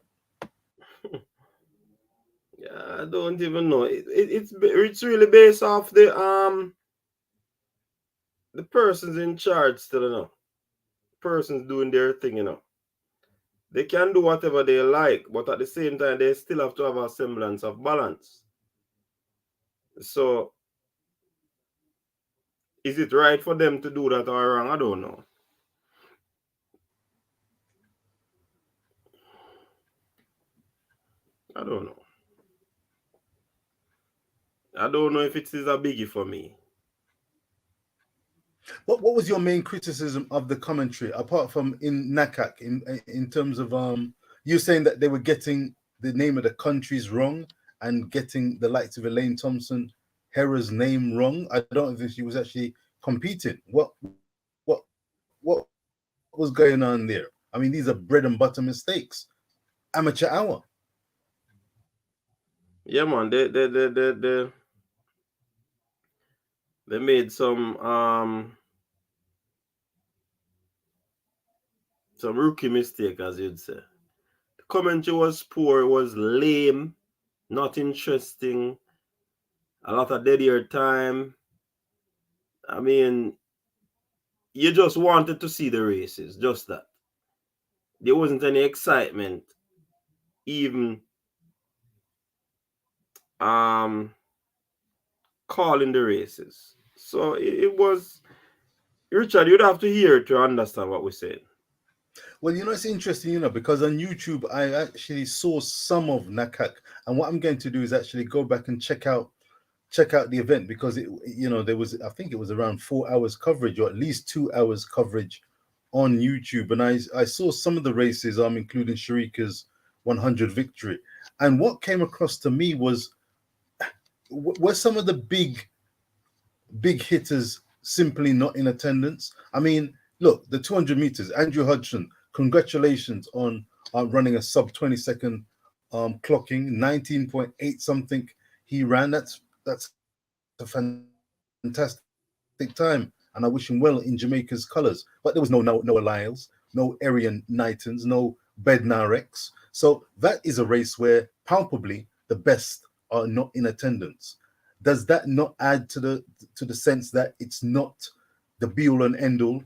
Yeah, I don't even know. It's really based off the persons in charge still, persons doing their thing, They can do whatever they like, but at the same time, they still have to have a semblance of balance. So, is it right for them to do that or wrong? I don't know. I don't know. I don't know if it is a biggie for me. What was your main criticism of the commentary, apart from in NACAC, in terms of you saying that they were getting the name of the countries wrong and getting the likes of Elaine Thompson-Herah's name wrong? I don't think she was actually competing. What was going on there? I mean, these are bread and butter mistakes. Amateur hour. Yeah, man. They made some rookie mistake, as you'd say. The commentary was poor, it was lame, not interesting, a lot of dead air time. I mean, you just wanted to see the races, just that. There wasn't any excitement, even calling the races. So it was, Richard, you'd have to hear it to understand what we're saying. Well, it's interesting, because on YouTube, I actually saw some of NACAC. And what I'm going to do is actually go back and check out the event, because there was, I think it was around 4 hours coverage, or at least 2 hours coverage on YouTube. And I saw some of the races, including Sharika's 100 victory. And what came across to me was, were some of the big hitters simply not in attendance? I mean, look, the 200 meters, Andrew Hudson, congratulations on running a sub 20 second clocking, 19.8 something he ran. That's a fantastic time, and I wish him well in Jamaica's colours. But there was no Noah Lyles, no Arian Knightons, no Bednarex. So that is a race where palpably the best are not in attendance. Does that not add to the sense that it's not the be-all and end-all?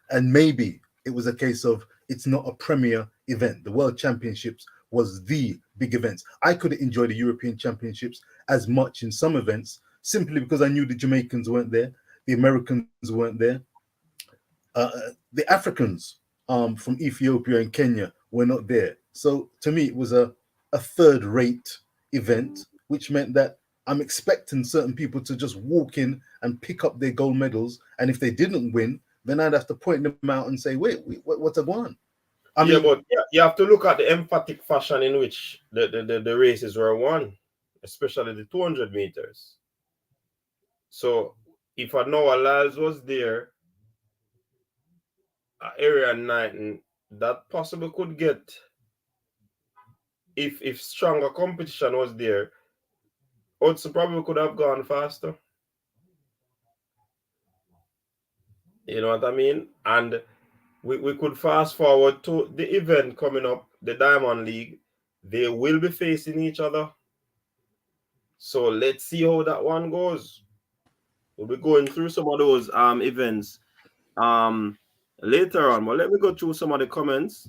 And maybe it was a case of it's not a premier event. The World Championships was the big events. I could enjoy the European Championships as much in some events simply because I knew the Jamaicans weren't there, the Americans weren't there, the Africans from Ethiopia and Kenya were not there. So to me, it was a third-rate event, which meant that I'm expecting certain people to just walk in and pick up their gold medals. And if they didn't win, then I'd have to point them out and say, wait, what's a one? But you have to look at the emphatic fashion in which the races were won, especially the 200 meters. So if a Noah Lyles was there, Arian Knighton, that possibly could get, if stronger competition was there, Hudson probably could have gone faster. You know what I mean? And we could fast forward to the event coming up, the Diamond League. They will be facing each other. So let's see how that one goes. We'll be going through some of those events later on. But let me go through some of the comments.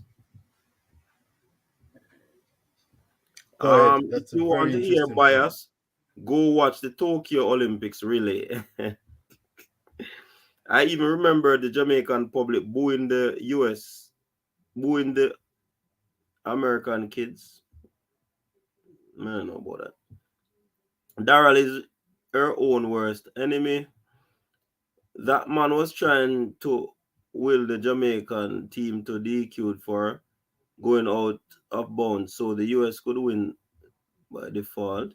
If you want to hear bias, go watch the Tokyo Olympics relay. I even remember the Jamaican public booing the US, booing the American kids. I don't know about that. Daryl is her own worst enemy. That man was trying to will the Jamaican team to DQ for going out of bounds so the US could win by default.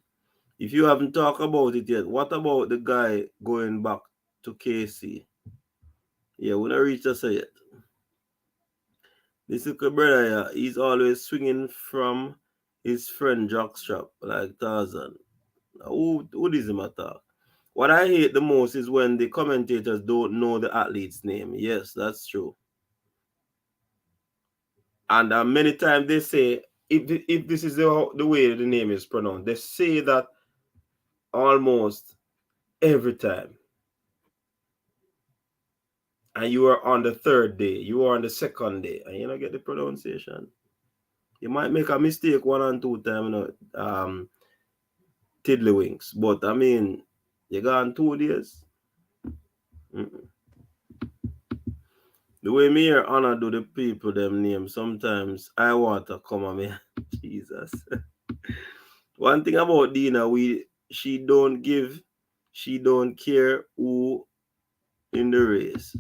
If you haven't talked about it yet, what about the guy going back to KC? Yeah, we don't reach us yet. This little brother, he's always swinging from his friend jockstrap like Tarzan. Who does him attack? What I hate the most is when the commentators don't know the athlete's name. Yes, that's true. And many times they say, if this is the way the name is pronounced, they say that almost every time. And you are on the third day, you are on the second day, and you don't get the pronunciation. You might make a mistake 1 and 2 times, tiddlywinks. But I mean, you got on 2 days. The way me here honor do the people them name, sometimes I want to come on me. Jesus. One thing about Dina, she don't care who in the race.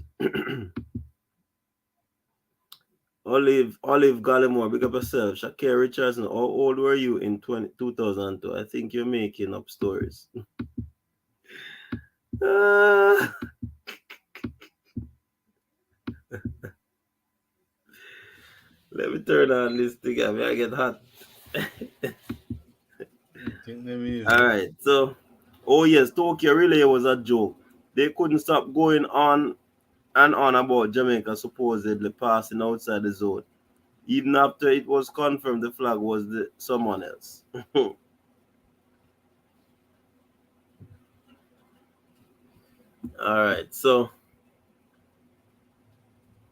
Olive Gallimore, big up yourself. Shakira Richardson, how old were you in 2002? I think you're making up stories. Let me turn on this thing. I get hot. All right, so, oh yes, Tokyo Relay was a joke. They couldn't stop going on and on about Jamaica supposedly passing outside the zone. Even after it was confirmed the flag was someone else. All right, so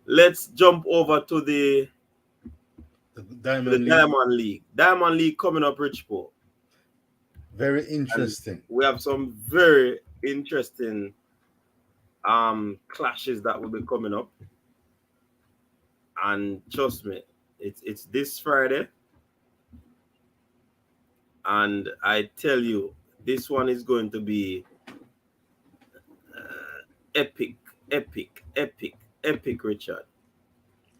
let's jump over to the Diamond League. Diamond League coming up, Richport. Very interesting. And we have some very interesting clashes that will be coming up. And trust me, it's this Friday. And I tell you, this one is going to be epic, Richard.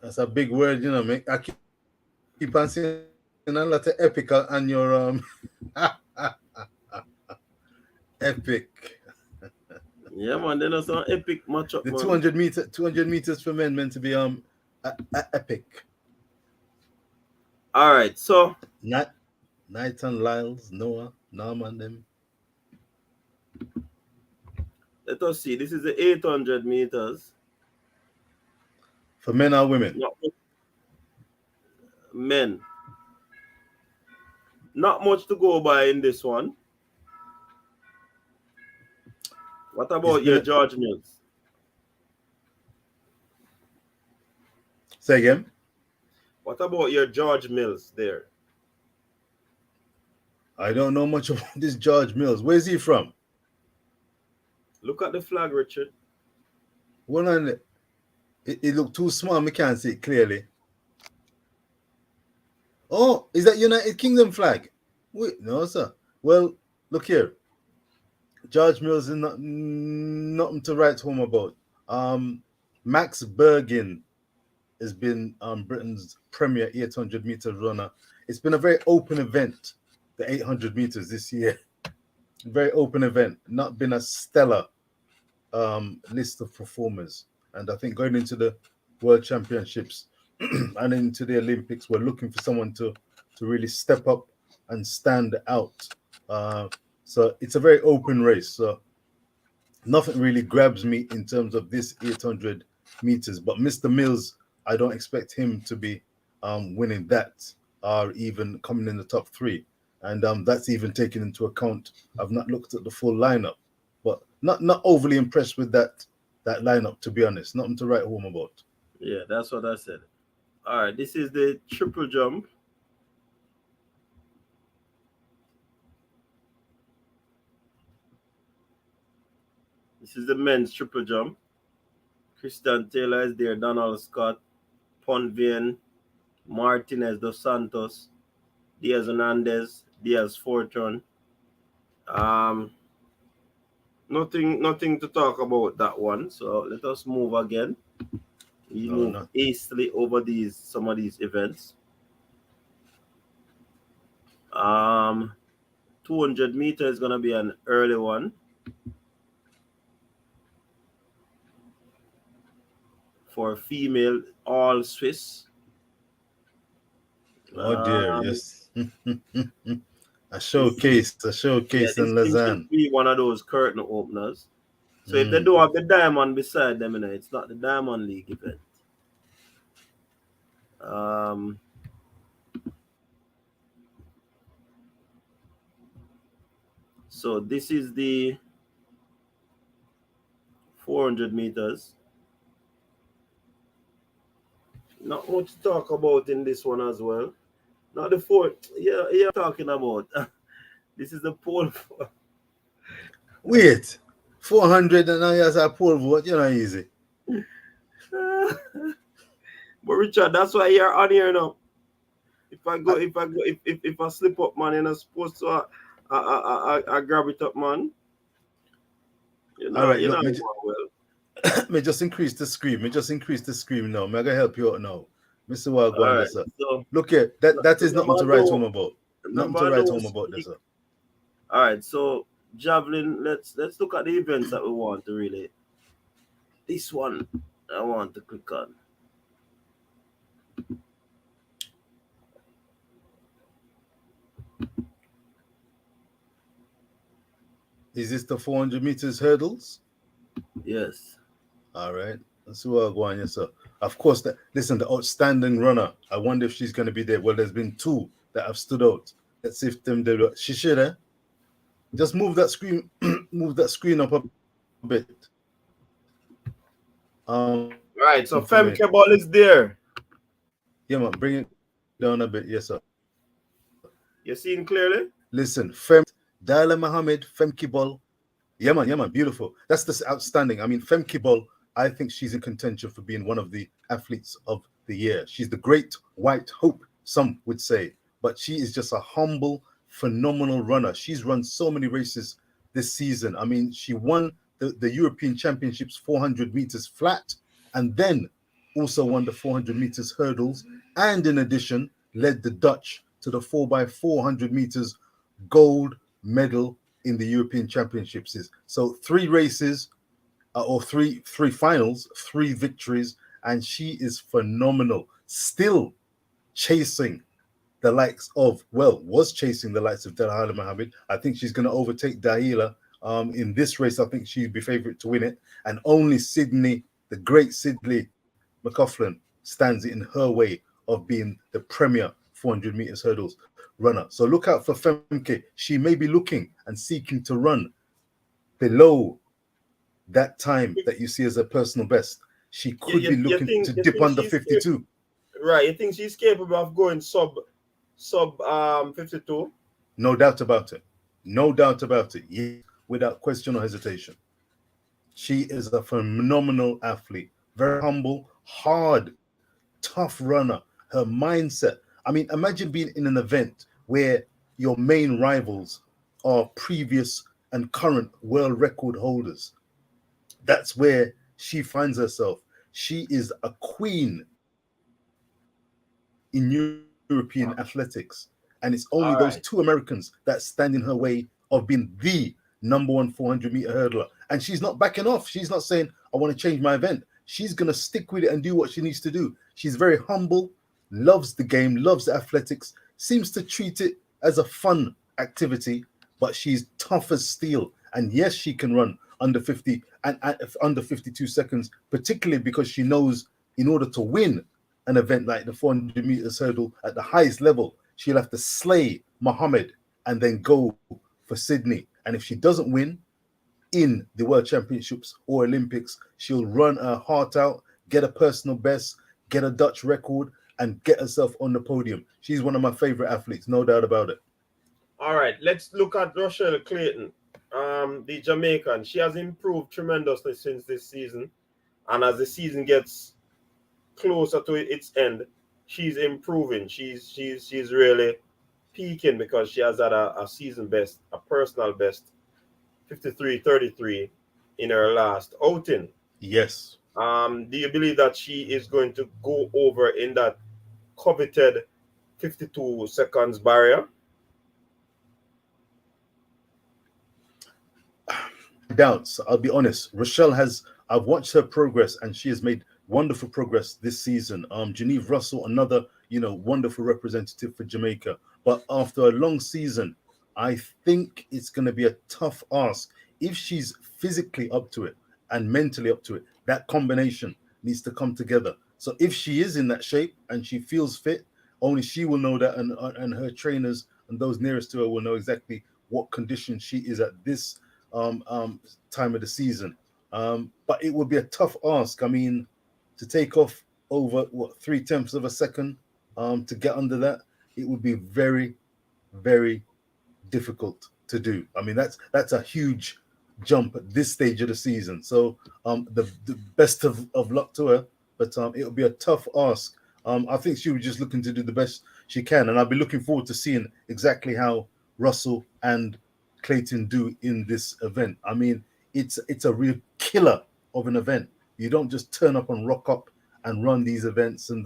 That's a big word, you know, make I keep on saying a lot of epic on your epic. Yeah, man, then there's some epic matchup. The 200 meters for men meant to be epic. All right, so Knighton, Lyles, Noah, Norman, them. Let us see. This is the 800 meters. For men or women? No. Men. Not much to go by in this one. What about your George Mills? Say again? What about your George Mills there? I don't know much about this George Mills. Where's he from? Look at the flag, Richard. One on it looked too small. I can't see it clearly. Oh, is that United Kingdom flag? Wait, no, sir. Well, look here. George Mills is nothing to write home about. Max Bergin has been Britain's premier 800 meter runner. It's been a very open event, the 800 meters this year. Very open event. Not been a stellar list of performers. And I think going into the World Championships and into the Olympics, we're looking for someone to really step up and stand out. So it's a very open race. So nothing really grabs me in terms of this 800 meters. But Mr. Mills, I don't expect him to be winning that or even coming in the top three. And that's even taken into account. I've not looked at the full lineup, but not overly impressed with that lineup, to be honest. Nothing to write home about. Yeah, that's what I said. All right, this is the triple jump. This is the men's triple jump. Christian Taylor is there, Donald Scott, Ponvian, Martinez dos Santos, Diaz Hernandez, Diaz Fortune. Nothing to talk about that one. So let us move again. We move hastily over some of these events. 200 meters is gonna be an early one. For female all Swiss. Oh dear, yes. a showcase in Lausanne. Be one of those curtain openers. So if they don't have the diamond beside them, it's not the Diamond League event. So this is the 400 meters. Not much to talk about in this one as well. Not the four. Yeah, you're talking about. This is the pole. Wait, 400 and now you have a pole vote. You're not easy. But Richard, that's why you're on here now. If I slip up, man, you're not supposed to I grab it up, man. All right, you look, know well. me just increase the screen. Now. I'm gonna help you out now. Mr. Wagwan, Right, sir. so Look here, that is nothing to write home about. Nothing to write home about this, sir. All right, so javelin, let's look at the events that we want to really. This one I want to click on. Is this the 400 meters hurdles? Yes. All right. Let's see what Wagwan, yes, sir. Of course, the outstanding runner. I wonder if she's going to be there. Well, there's been two that have stood out. Let's see if them they look. She should, eh? Just move that screen, up a bit. Right, so Femke ball is there. Yeah, man, bring it down a bit. Yes, sir. You seeing clearly? Listen, Daila Mohammed, Femke ball. Yeah, man, beautiful. That's just outstanding. I mean, Femke ball, I think she's in contention for being one of the athletes of the year. She's the great white hope, some would say, but she is just a humble, phenomenal runner. She's run so many races this season. I mean, she won the European Championships 400 meters flat, and then also won the 400 meters hurdles, and in addition led the Dutch to the 4x400 meters gold medal in the European Championships. So 3 races or three finals, 3 victories, and she is phenomenal. Still chasing the likes of, was chasing the likes of Daila Mohammed. I think she's going to overtake Daila in this race. I think she'd be favorite to win it. And only Sydney, the great Sydney McLaughlin, stands in her way of being the premier 400 meters hurdles runner. So look out for Femke. She may be looking and seeking to run below that time that you see as a personal best. She could be looking to dip under 52. Right. You think she's capable of going sub 52? No doubt about it. Yeah, without question or hesitation. She is a phenomenal athlete. Very humble, hard, tough runner. Her mindset. I mean, imagine being in an event where your main rivals are previous and current world record holders. That's where she finds herself. She is a queen in European athletics. And it's only those 2 Americans that stand in her way of being the number 1 400 meter hurdler. And she's not backing off. She's not saying, I want to change my event. She's going to stick with it and do what she needs to do. She's very humble, loves the game, loves athletics, seems to treat it as a fun activity, but she's tough as steel. And yes, she can run under 50 and under 52 seconds, particularly because she knows in order to win an event like the 400 meters hurdle at the highest level, she'll have to slay Mohammed and then go for Sydney. And if she doesn't win in the World Championships or Olympics, she'll run her heart out, get a personal best, get a Dutch record, and get herself on the podium. She's one of my favorite athletes, no doubt about it. All right, let's look at Rochelle Clayton, the Jamaican. She has improved tremendously since this season, and as the season gets closer to its end, she's improving. She's really peaking because she has had a season best, a personal best, 53:33 in her last outing. Yes. Do you believe that she is going to go over in that coveted 52 seconds barrier? Doubts. I'll be honest. Rochelle I've watched her progress, and she has made wonderful progress this season. Geneve Russell, another, wonderful representative for Jamaica. But after a long season, I think it's going to be a tough ask. If she's physically up to it and mentally up to it, that combination needs to come together. So if she is in that shape and she feels fit, only she will know that, and her trainers and those nearest to her will know exactly what condition she is at this time of the season. But it would be a tough ask. I mean, to take off over 0.3 of a second to get under that, it would be very, very difficult to do. I mean, that's a huge jump at this stage of the season. So the best of luck to her. but it'll be a tough ask. I think she was just looking to do the best she can, and I'll be looking forward to seeing exactly how Russell and Clayton do in this event. I mean, it's a real killer of an event. You don't just turn up and rock up and run these events, and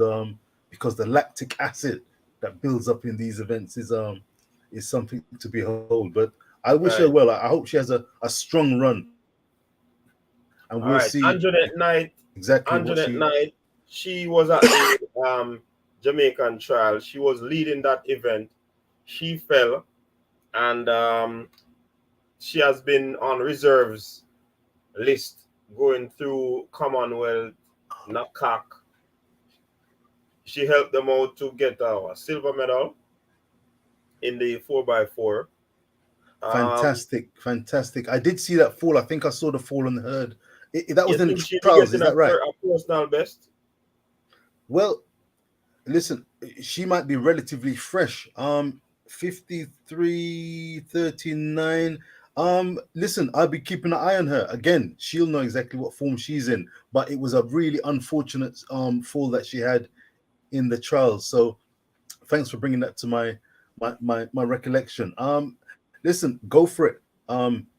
because the lactic acid that builds up in these events is something to behold. But I wish her well. I hope she has a strong run, and we'll see. Anjanette Knight. Exactly. Anjanette Knight. She was at the Jamaican trial. She was leading that event. She fell, and she has been on reserves list going through Commonwealth, NACAC. She helped them out to get a silver medal in the 4x4. Fantastic. I did see that fall. I think I saw the fall and heard. That was in the trials, is that right? A personal best. Well, listen, she might be relatively fresh. 53:39. Listen, I'll be keeping an eye on her. Again, she'll know exactly what form she's in. But it was a really unfortunate fall that she had in the trials. So thanks for bringing that to my recollection. Listen, go for it.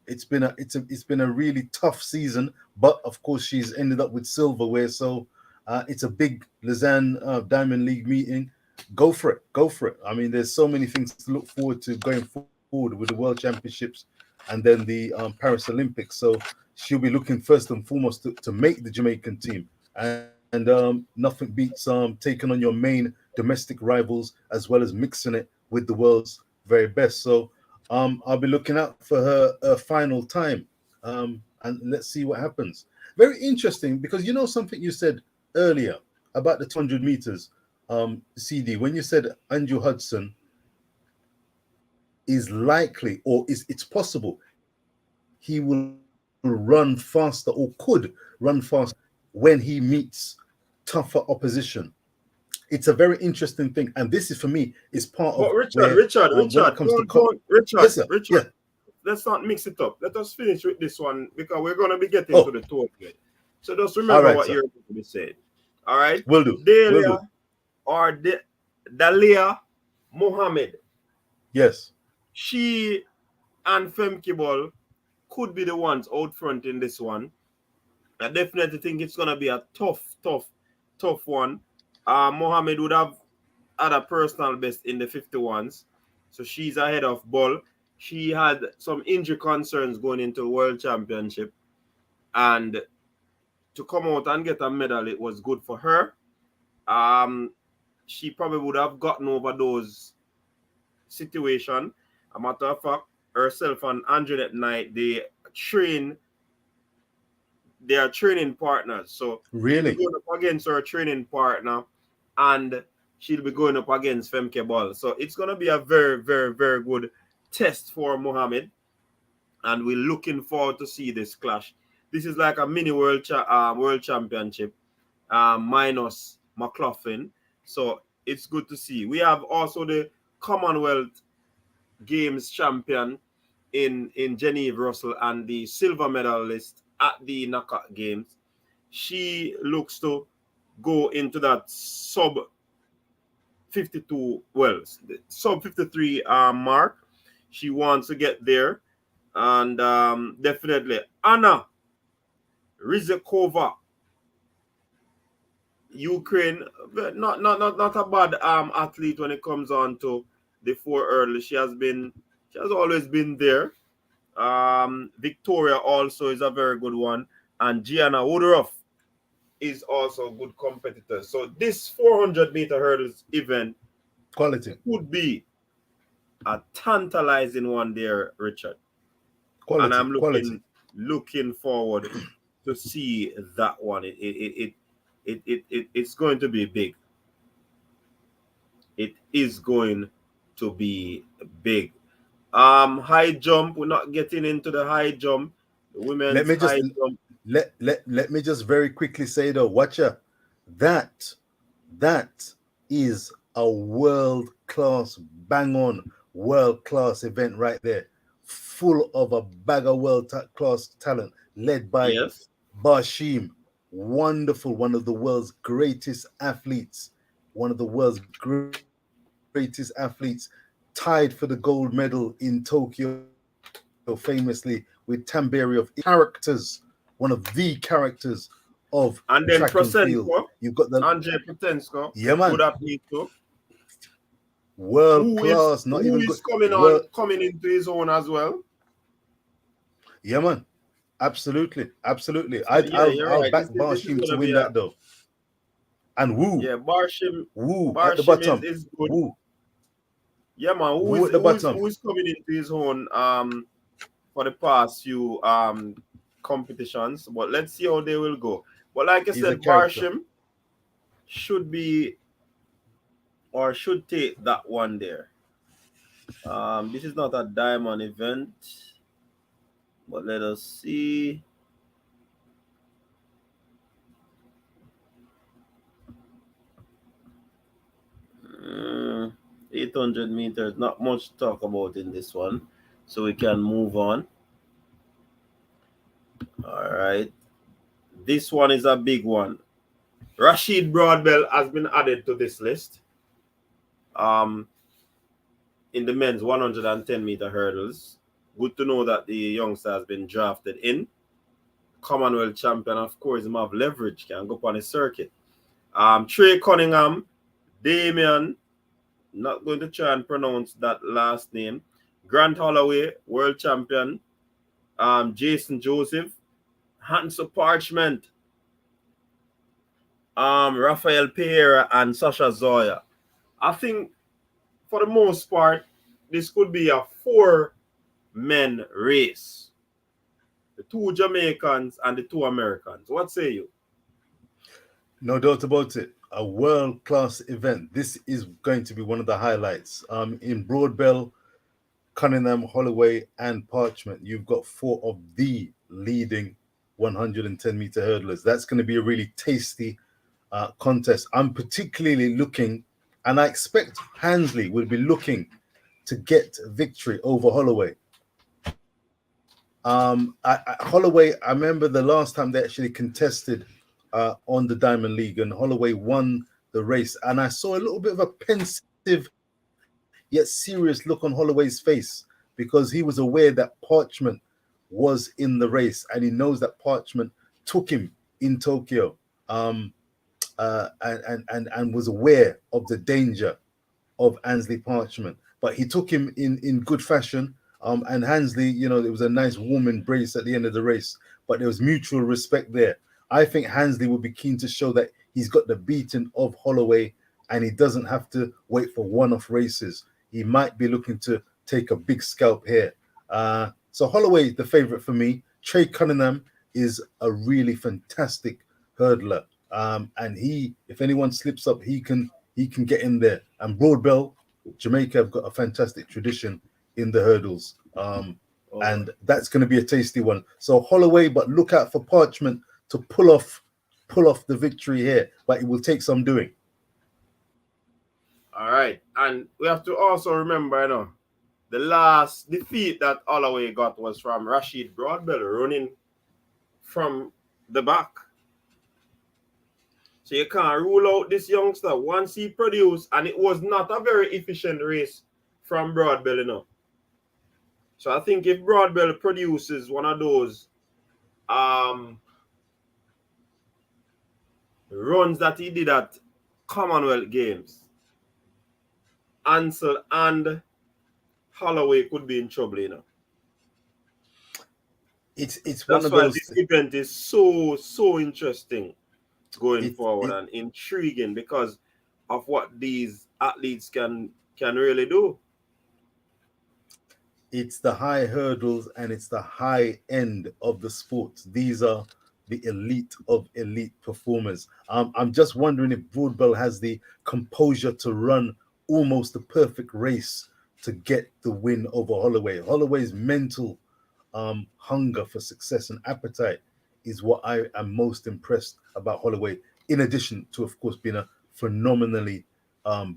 It's been a really tough season, but of course she's ended up with silverware. So it's a big Lausanne Diamond League meeting. Go for it. I mean, there's so many things to look forward to going forward with the World Championships and then the Paris Olympics. So she'll be looking first and foremost to make the Jamaican team. And nothing beats taking on your main domestic rivals as well as mixing it with the world's very best. So I'll be looking out for her final time, and let's see what happens. Very interesting, because you know something you said earlier about the 200 meters, CD, when you said Andrew Hudson is likely, or it's possible, he will run faster or could run faster when he meets tougher opposition. It's a very interesting thing, and this is, for me, is part of Richard. Yeah. Let's not mix it up. Let us finish with this one, because we're going to be getting to the total. So just remember what you're going to be saying. All right? Will do. Dalia Mohammed. Yes. She and Femke Ball could be the ones out front in this one. I definitely think it's going to be a tough one. Mohammed would have had a personal best in the 51s. So she's ahead of Ball. She had some injury concerns going into the World Championship. And to come out and get a medal, it was good for her. She probably would have gotten over those situations. A matter of fact, herself and Anjanette Knight, they are training partners. So really going up against her training partner, and she'll be going up against Femke Ball. So it's going to be a very, very, very good test for Mohammed, and we're looking forward to see this clash. This is like a mini world championship minus McLaughlin. So it's good to see. We have also the Commonwealth Games champion in Geneva, Russell, and the silver medalist at the NACAC Games. She looks to go into that sub 52, sub 53 mark. She wants to get there, and definitely Anna Rizikova, Ukraine, not a bad athlete when it comes on to the 4 hurdle. She has always been there. Victoria also is a very good one, and Gianna Woodruff is also a good competitor. So this 400-meter hurdles event quality could be a tantalizing one there, Richard. And I'm looking forward to see that one. It's going to be big. It is going to be big. High jump, we're not getting into the high jump. The women's high jump. Let me just very quickly say though, watcha, that is a world-class, bang-on world-class event right there, full of a bag of world-class talent, led by Bashim. wonderful, one of the world's greatest athletes, tied for the gold medal in Tokyo, famously with Tamberi of characters, one of the characters of And then track and field. Prosenko, You've got the Andrzej Prosenko. yeah, man, Good athlete too. world class, not even good. Coming into his own as well. Yeah, man, absolutely. So, I'll back Barshim to win that though. And Wu. Yeah, Barshim at the bottom is good. Wu. Yeah, man. Who is coming into his own for the past few competitions, but let's see how they will go. But like I said, Barshim should take that one there. This is not a diamond event, but let us see. Mm, 800 meters, not much to talk about in this one, so we can move on. All right, this one is a big one. Rashid Broadbell has been added to this list. In the men's 110 meter hurdles. Good to know that the youngster has been drafted in. Commonwealth champion, of course, him have leverage, can go up on the circuit. Trey Cunningham, Damien, not going to try and pronounce that last name. Grant Holloway, world champion. Jason Joseph, Hansa Parchment, Rafael Pereira, and Sasha Zoya. I think for the most part, this could be a 4-men race. The 2 Jamaicans and the 2 Americans. What say you? No doubt about it. A world-class event. This is going to be one of the highlights. In Broadbell, Cunningham, Holloway, and Parchment, you've got 4 of the leading 110-meter hurdlers. That's going to be a really tasty contest. I'm particularly looking, and I expect Hansley will be looking to get victory over Holloway. Holloway, I remember the last time they actually contested on the Diamond League, and Holloway won the race. And I saw a little bit of a pensive yet serious look on Holloway's face, because he was aware that Parchment was in the race, and he knows that Parchment took him in Tokyo, and was aware of the danger of Ansley Parchment. But he took him in good fashion, and Hansley, you know, it was a nice warm embrace at the end of the race, but there was mutual respect there. I think Hansley would be keen to show that he's got the beating of Holloway, and he doesn't have to wait for one-off races. He might be looking to take a big scalp here. So Holloway, the favorite for me. Trey Cunningham is a really fantastic hurdler. And he, if anyone slips up, he can get in there. And Broadbell, Jamaica have got a fantastic tradition in the hurdles. And that's going to be a tasty one. So Holloway, but look out for Parchment to pull off the victory here. But it will take some doing. All right. And we have to also remember, you know, the last defeat that Holloway got was from Rashid Broadbell running from the back. So you can't rule out this youngster once he produced, and it was not a very efficient race from Broadbell, you know. So I think if Broadbell produces one of those runs that he did at Commonwealth Games, Ansel and Holloway could be in trouble, you know. It's That's one of why those. this event is so interesting going forward and intriguing because of what these athletes can really do. It's the high hurdles and it's the high end of the sport. These are the elite of elite performers. I'm just wondering if Broadbell has the composure to run almost the perfect race to get the win over Holloway. Holloway's mental hunger for success and appetite is what I am most impressed about Holloway, in addition to, of course, being a phenomenally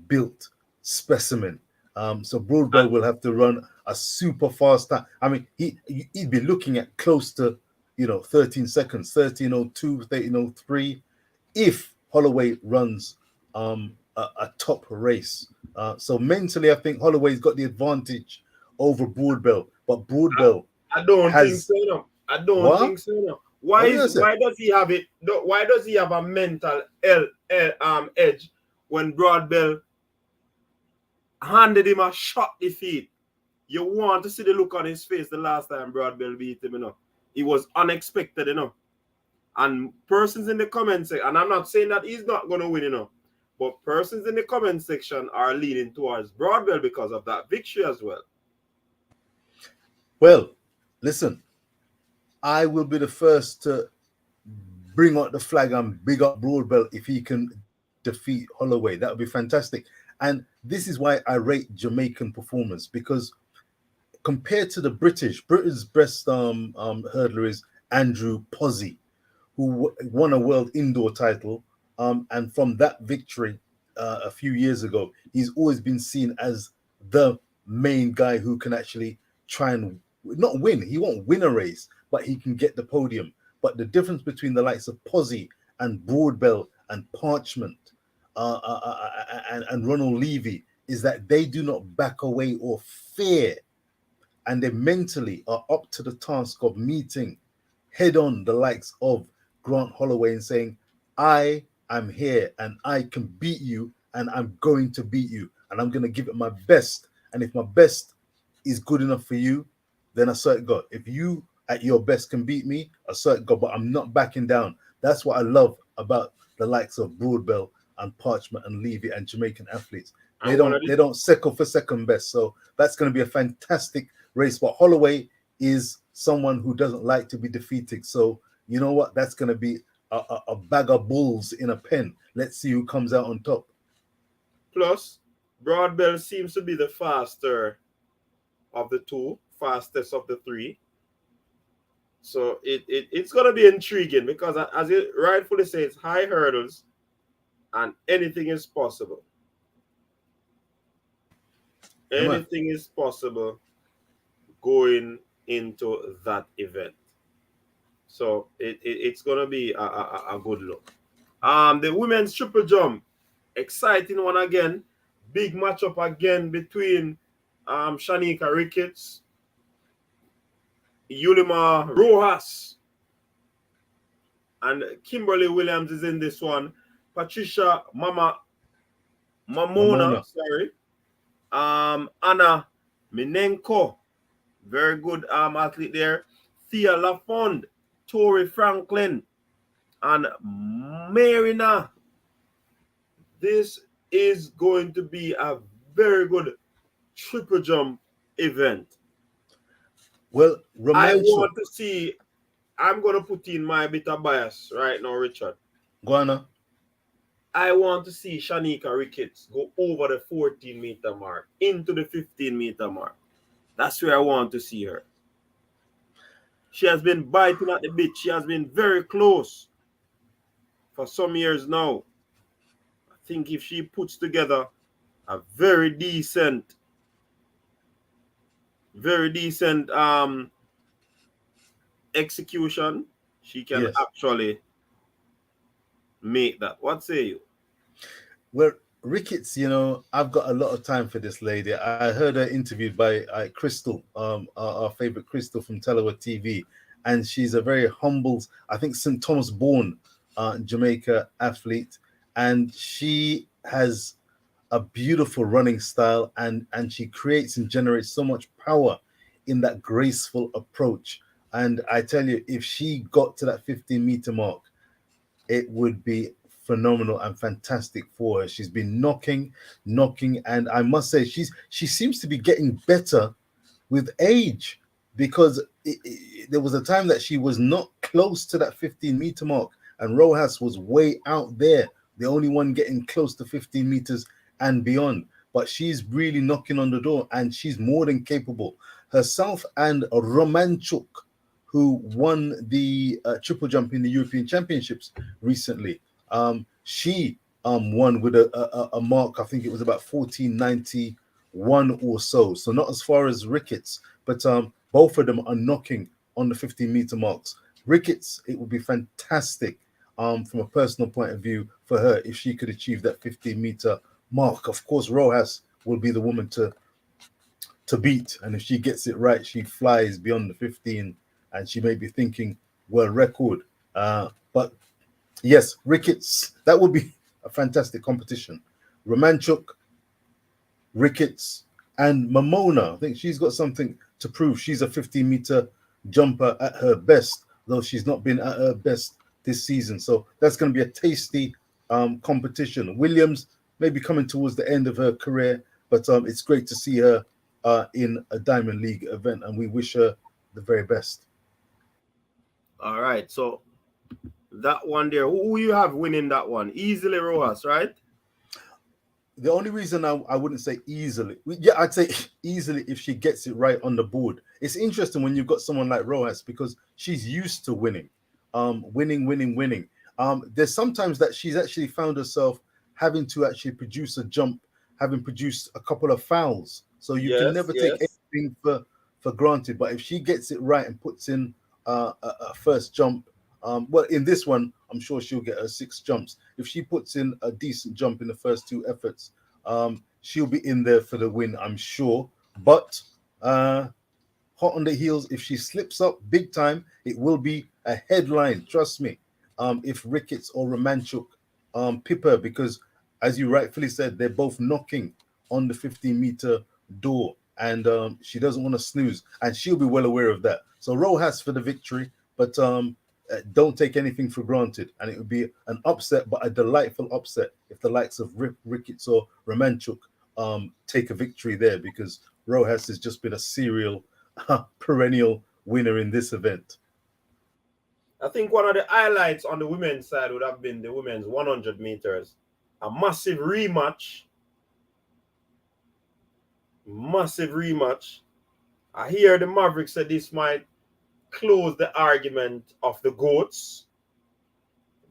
built specimen. So Broadbell will have to run a super fast time. I mean, he'd be looking at close to 13 seconds, 13:02, 13:03, if Holloway runs a top race. So mentally, I think Holloway's got the advantage over Broadbell, but Broadbell I don't think has so. No. I don't what? think so. No. What is it? Why does he have it? Why does he have a mental edge when Broadbell handed him a shot defeat? You want to see the look on his face the last time Broadbell beat him, It was unexpected, And persons in the comment section, and I'm not saying that he's not going to win, but persons in the comment section are leaning towards Broadbell because of that victory as well. Well, listen, I will be the first to bring out the flag and big up Broadbell if he can defeat Holloway. That would be fantastic. And this is why I rate Jamaican performance, because compared to the British best hurdler is Andrew Posey, who won a world indoor title. And from that victory a few years ago, he's always been seen as the main guy who can actually try and not win. He won't win a race, but he can get the podium. But the difference between the likes of Posey and Broadbell and Parchment and Ronald Levy is that they do not back away or fear. And they mentally are up to the task of meeting head on the likes of Grant Holloway and saying, I am here and I can beat you and I'm going to beat you and I'm going to give it my best. And if my best is good enough for you, then assert God. If you at your best can beat me, assert God, but I'm not backing down. That's what I love about the likes of Broadbell and Parchment and Levy and Jamaican athletes. They don't settle for second best. So that's going to be a fantastic race. But Holloway is someone who doesn't like to be defeated. So you know what? That's going to be a bag of bulls in a pen. Let's see who comes out on top. Plus, Broadbell seems to be the faster of the two, fastest of the three. So it's going to be intriguing because, as you rightfully say, it's high hurdles and anything is possible. Anything is possible going into that event. So it's going to be a good look. The women's triple jump, exciting one again. Big matchup again between Shanika Ricketts, Yulima Rojas, and Kimberly Williams is in this one. Patricia Mamona. Sorry. Anna Minenko, very good athlete there. Thea Lafond, Tori Franklin, and Marina. This is going to be a very good triple jump event. Well, I want to see. I'm going to put in my bit of bias right now, Richard. Go on. I want to see Shanika Ricketts go over the 14-meter mark into the 15-meter mark. That's where I want to see her. She has been biting at the bit. She has been very close for some years now. I think if she puts together a very decent execution, she can actually make that. What say you? Well, Ricketts, I've got a lot of time for this lady. I heard her interviewed by Crystal, our favorite Crystal from Telewa TV, and she's a very humble, I think St. Thomas born Jamaica athlete, and she has a beautiful running style, and she creates and generates so much power in that graceful approach. And I tell you, if she got to that 15-meter mark, it would be phenomenal and fantastic for her. She's been knocking, and I must say she seems to be getting better with age, because there was a time that she was not close to that 15-meter mark, and Rojas was way out there, the only one getting close to 15 meters and beyond. But she's really knocking on the door, and she's more than capable. Herself and Romanchuk, who won the triple jump in the European Championships recently, she won with a mark, I think it was about 1491 or so. So not as far as Ricketts, but both of them are knocking on the 15-meter marks. Ricketts, it would be fantastic from a personal point of view for her if she could achieve that 15-meter mark. Of course, Rojas will be the woman to beat, and if she gets it right, she flies beyond the 15, and she may be thinking world record. But yes, Ricketts, that would be a fantastic competition. Romanchuk, Ricketts, and Mamona. I think she's got something to prove. She's a 15-meter jumper at her best, though she's not been at her best this season. So that's going to be a tasty competition. Williams may be coming towards the end of her career, but it's great to see her in a Diamond League event, and we wish her the very best. All right, so that one there, who you have winning that one? Easily Rojas, right? The only reason I wouldn't say easily, yeah, I'd say easily if she gets it right on the board. It's interesting when you've got someone like Rojas because she's used to winning, winning. There's sometimes that she's actually found herself having to actually produce a jump, having produced a couple of fouls. So you can never take anything for granted. But if she gets it right and puts in a first jump, well, in this one, I'm sure she'll get her 6 jumps. If she puts in a decent jump in the first 2 efforts, she'll be in there for the win, I'm sure. But hot on the heels, if she slips up big time, it will be a headline, trust me, if Ricketts or Romanchuk pip her, because as you rightfully said, they're both knocking on the 15-meter door, and she doesn't want to snooze, and she'll be well aware of that. So Rojas for the victory, but don't take anything for granted, and it would be an upset, but a delightful upset if the likes of Ricketts or Romanchuk take a victory there, because Rojas has just been a serial perennial winner in this event. I think one of the highlights on the women's side would have been the women's 100 meters. A massive rematch. I hear the Mavericks said this might close the argument of the GOATs,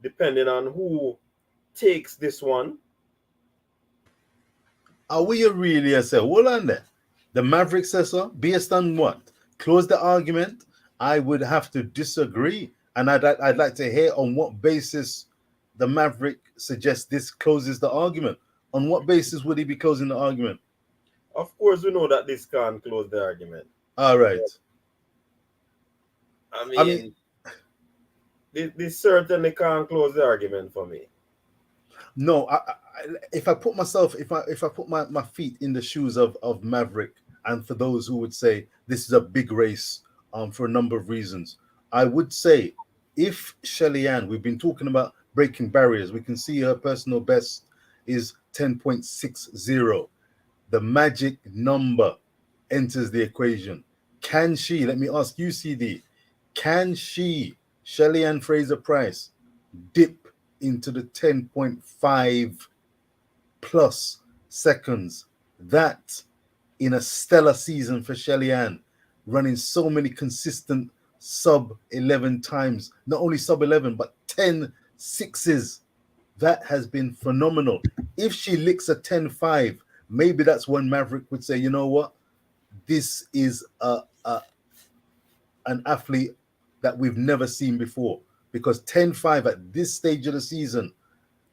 depending on who takes this one. Are we really say, hold on there? The Mavericks says so, based on what? Close the argument? I would have to disagree, and I'd like to hear on what basis the Maverick suggests this closes the argument. On what basis would he be closing the argument? Of course, we know that this can't close the argument. All right. I mean this certainly can't close the argument for me. No, if I put my feet in the shoes of Maverick, and for those who would say this is a big race for a number of reasons, I would say if Shelly Ann, we've been talking about breaking barriers, we can see her personal best is 10.60. The magic number enters the equation. Can she, let me ask you, CD, can she, Shelly Ann Fraser-Pryce, dip into the 10.5 plus seconds? That in a stellar season for Shelly Ann, running so many consistent sub 11 times, not only sub 11, but 10 sixes. That has been phenomenal. If she licks a 10.5, maybe that's when Maverick would say, you know what, this is an athlete that we've never seen before, because 10.5 at this stage of the season,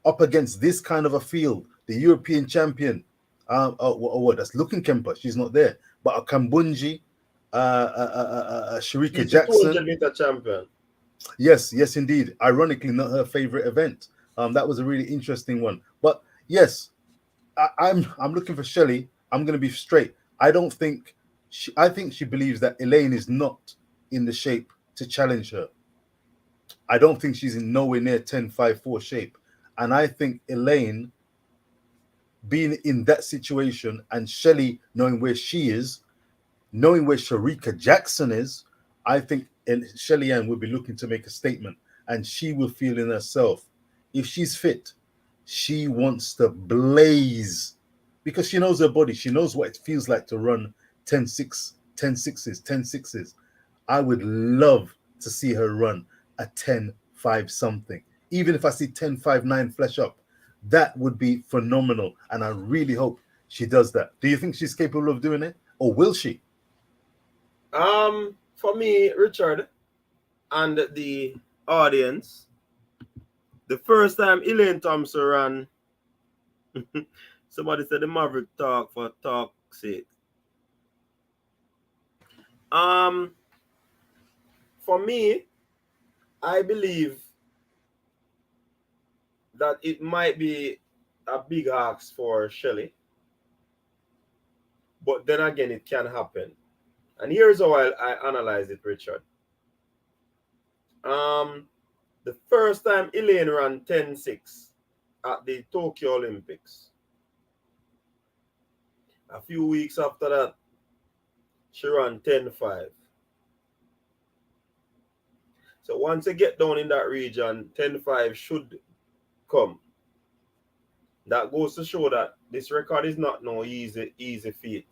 up against this kind of a field, the European champion, that's looking Kemper, she's not there, but a Kambunji, Sharika Jackson, 200-meter champion. Yes, indeed. Ironically, not her favorite event. That was a really interesting one. But yes, I'm looking for Shelly. I'm going to be straight. I think she believes that Elaine is not in the shape to challenge her. I don't think she's in nowhere near 10.54 shape. And I think Elaine, being in that situation, and Shelly knowing where she is, knowing where Sharika Jackson is, I think Shelly Ann will be looking to make a statement, and she will feel in herself, if she's fit, she wants to blaze, because she knows her body. She knows what it feels like to run 10.6, 10.6s, 10.6s. I would love to see her run a 10.5 something. Even if I see 10.59 flash up, that would be phenomenal, and I really hope she does that. Do you think she's capable of doing it, or will she? For me, Richard, and the audience, the first time Elaine Thompson ran, somebody said the Maverick talk for talk's sake. For me, I believe that it might be a big ask for Shelley, but then again, it can happen. And here's how I analyze it, Richard. The first time Elaine ran 10-6 at the Tokyo Olympics, a few weeks after that, she ran 10-5. So once you get down in that region, 10-5 should come. That goes to show that this record is not no easy feat.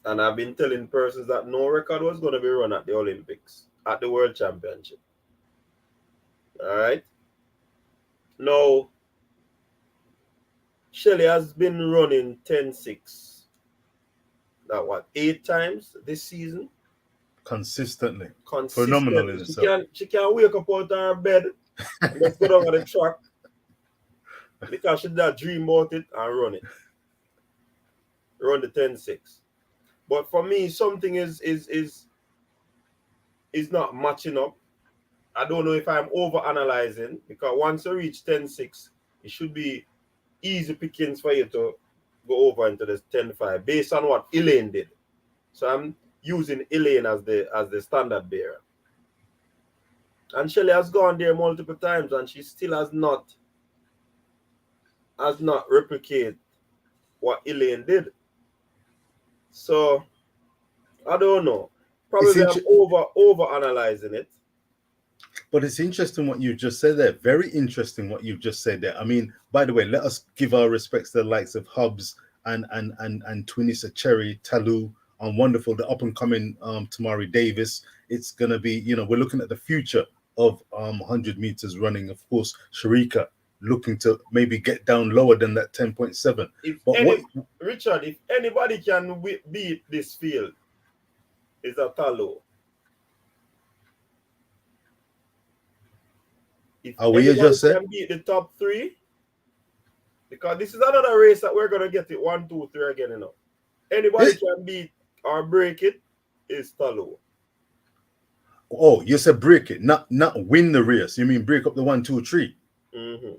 And I've been telling persons that no record was going to be run at the Olympics, at the World Championship. All right. Now, Shelley has been running 10-6. That what, 8 times this season? Consistently. Phenomenal in itself. She can't wake up out of her bed and let's go down on the track because she did dream about it and run it. Run the 10-6. But for me, something is not matching up. I don't know if I'm over-analyzing, because once you reach 10-6, it should be easy pickings for you to go over into the 10-5 based on what Elaine did. So I'm using Elaine as the standard bearer. And Shelley has gone there multiple times and she still has not replicated what Elaine did. So I don't know. Probably I'm over-analyzing it. But it's interesting what you just said there. Very interesting what you've just said there. I mean, by the way, let us give our respects to the likes of Hubs and Twinisa Cherry, Talu, and wonderful, the up-and-coming Tamari Davis. It's going to be, we're looking at the future of 100 meters running. Of course, Sharika looking to maybe get down lower than that 10.7. Richard, if anybody can beat this field, it's a Talu. If anybody can beat the top 3, because this is another race that we're going to get it 1, 2, 3 again, Anybody can beat or break it is Talu. Oh, you said break it, not win the race. You mean break up the 1, 2, 3? Mm-hmm.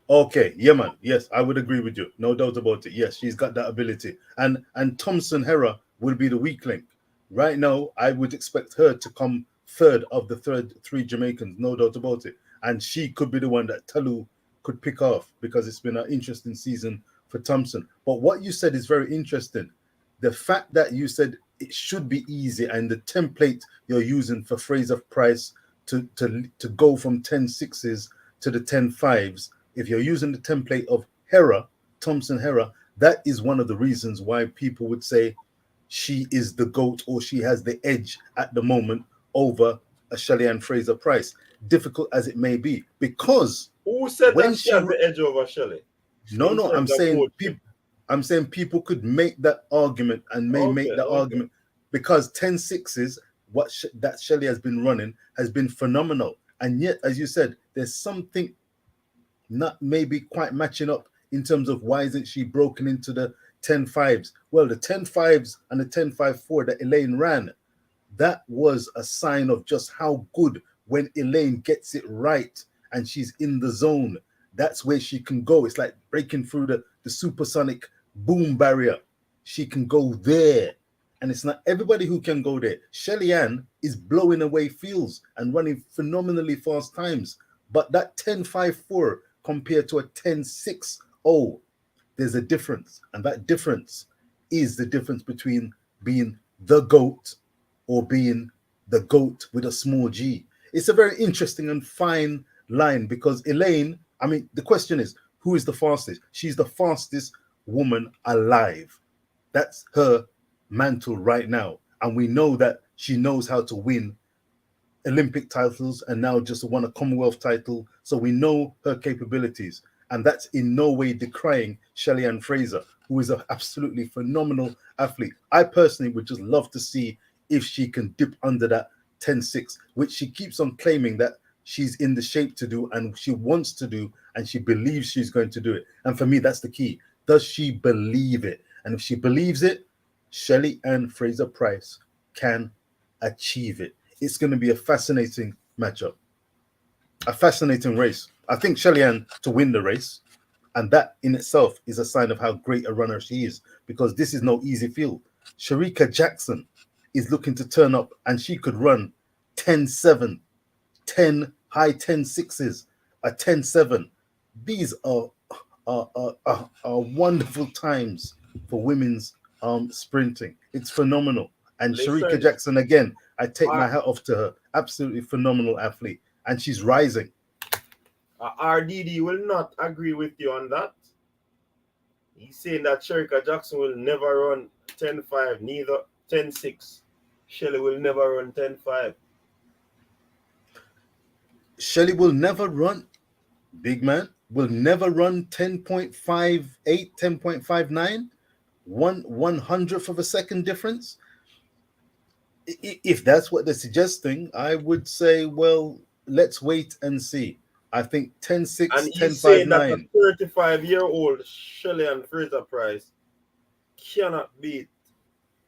Okay, yeah, man. Yes, I would agree with you. No doubt about it. Yes, she's got that ability. And Thompson-Herah will be the weak link. Right now, I would expect her to come third of the 3 Jamaicans, no doubt about it. And she could be the one that Talu could pick off, because it's been an interesting season for Thompson. But what you said is very interesting. The fact that you said it should be easy, and the template you're using for Fraser-Pryce to go from 10-6s to the 10-5s, if you're using the template of Thompson-Herah, that is one of the reasons why people would say she is the GOAT, or she has the edge at the moment over Shelley and Fraser-Pryce. Difficult as it may be, because who said that she has the edge over Shelley? No, I'm saying people could make that argument and make that argument, because 10-6s, that Shelley has been running has been phenomenal, and yet, as you said, there's something not maybe quite matching up in terms of why isn't she broken into the 10-5s? Well, the 10-5s and the 10-5-4 that Elaine ran, that was a sign of just how good, when Elaine gets it right and she's in the zone, that's where she can go. It's like breaking through the supersonic boom barrier. She can go there. And it's not everybody who can go there. Shelly Ann is blowing away fields and running phenomenally fast times. But that 10.54 compared to a 10.60, there's a difference. And that difference is the difference between being the GOAT or being the GOAT with a small g. It's a very interesting and fine line, because Elaine, I mean, the question is, who is the fastest? She's the fastest woman alive. That's her mantle right now. And we know that she knows how to win Olympic titles and now just won a Commonwealth title. So we know her capabilities. And that's in no way decrying Shelly Ann Fraser, who is an absolutely phenomenal athlete. I personally would just love to see if she can dip under that 10-6, which she keeps on claiming that she's in the shape to do and she wants to do and she believes she's going to do it. And for me, that's the key. Does she believe it? And if she believes it, Shelly and Fraser-Pryce can achieve it. It's going to be a fascinating matchup, a fascinating race. I think Shelly Ann to win the race, and that in itself is a sign of how great a runner she is, because this is no easy field. Shericka Jackson is looking to turn up, and she could run 10-7, 10 high 10-6s, a 10-7. These are wonderful times for women's sprinting. It's phenomenal. And Shericka Jackson, again, I take my hat off to her. Absolutely phenomenal athlete. And she's rising. RDD will not agree with you on that. He's saying that Shericka Jackson will never run 10-5, neither 10-6. Shelly will never run 10-5. Shelly will never run, big man, will never run 10.58, 10.59, 1/100th of a second difference. If that's what they're suggesting, I would say, well, let's wait and see. I think 10-6, 10.59. 35-year-old Shelly and Fraser-Pryce cannot beat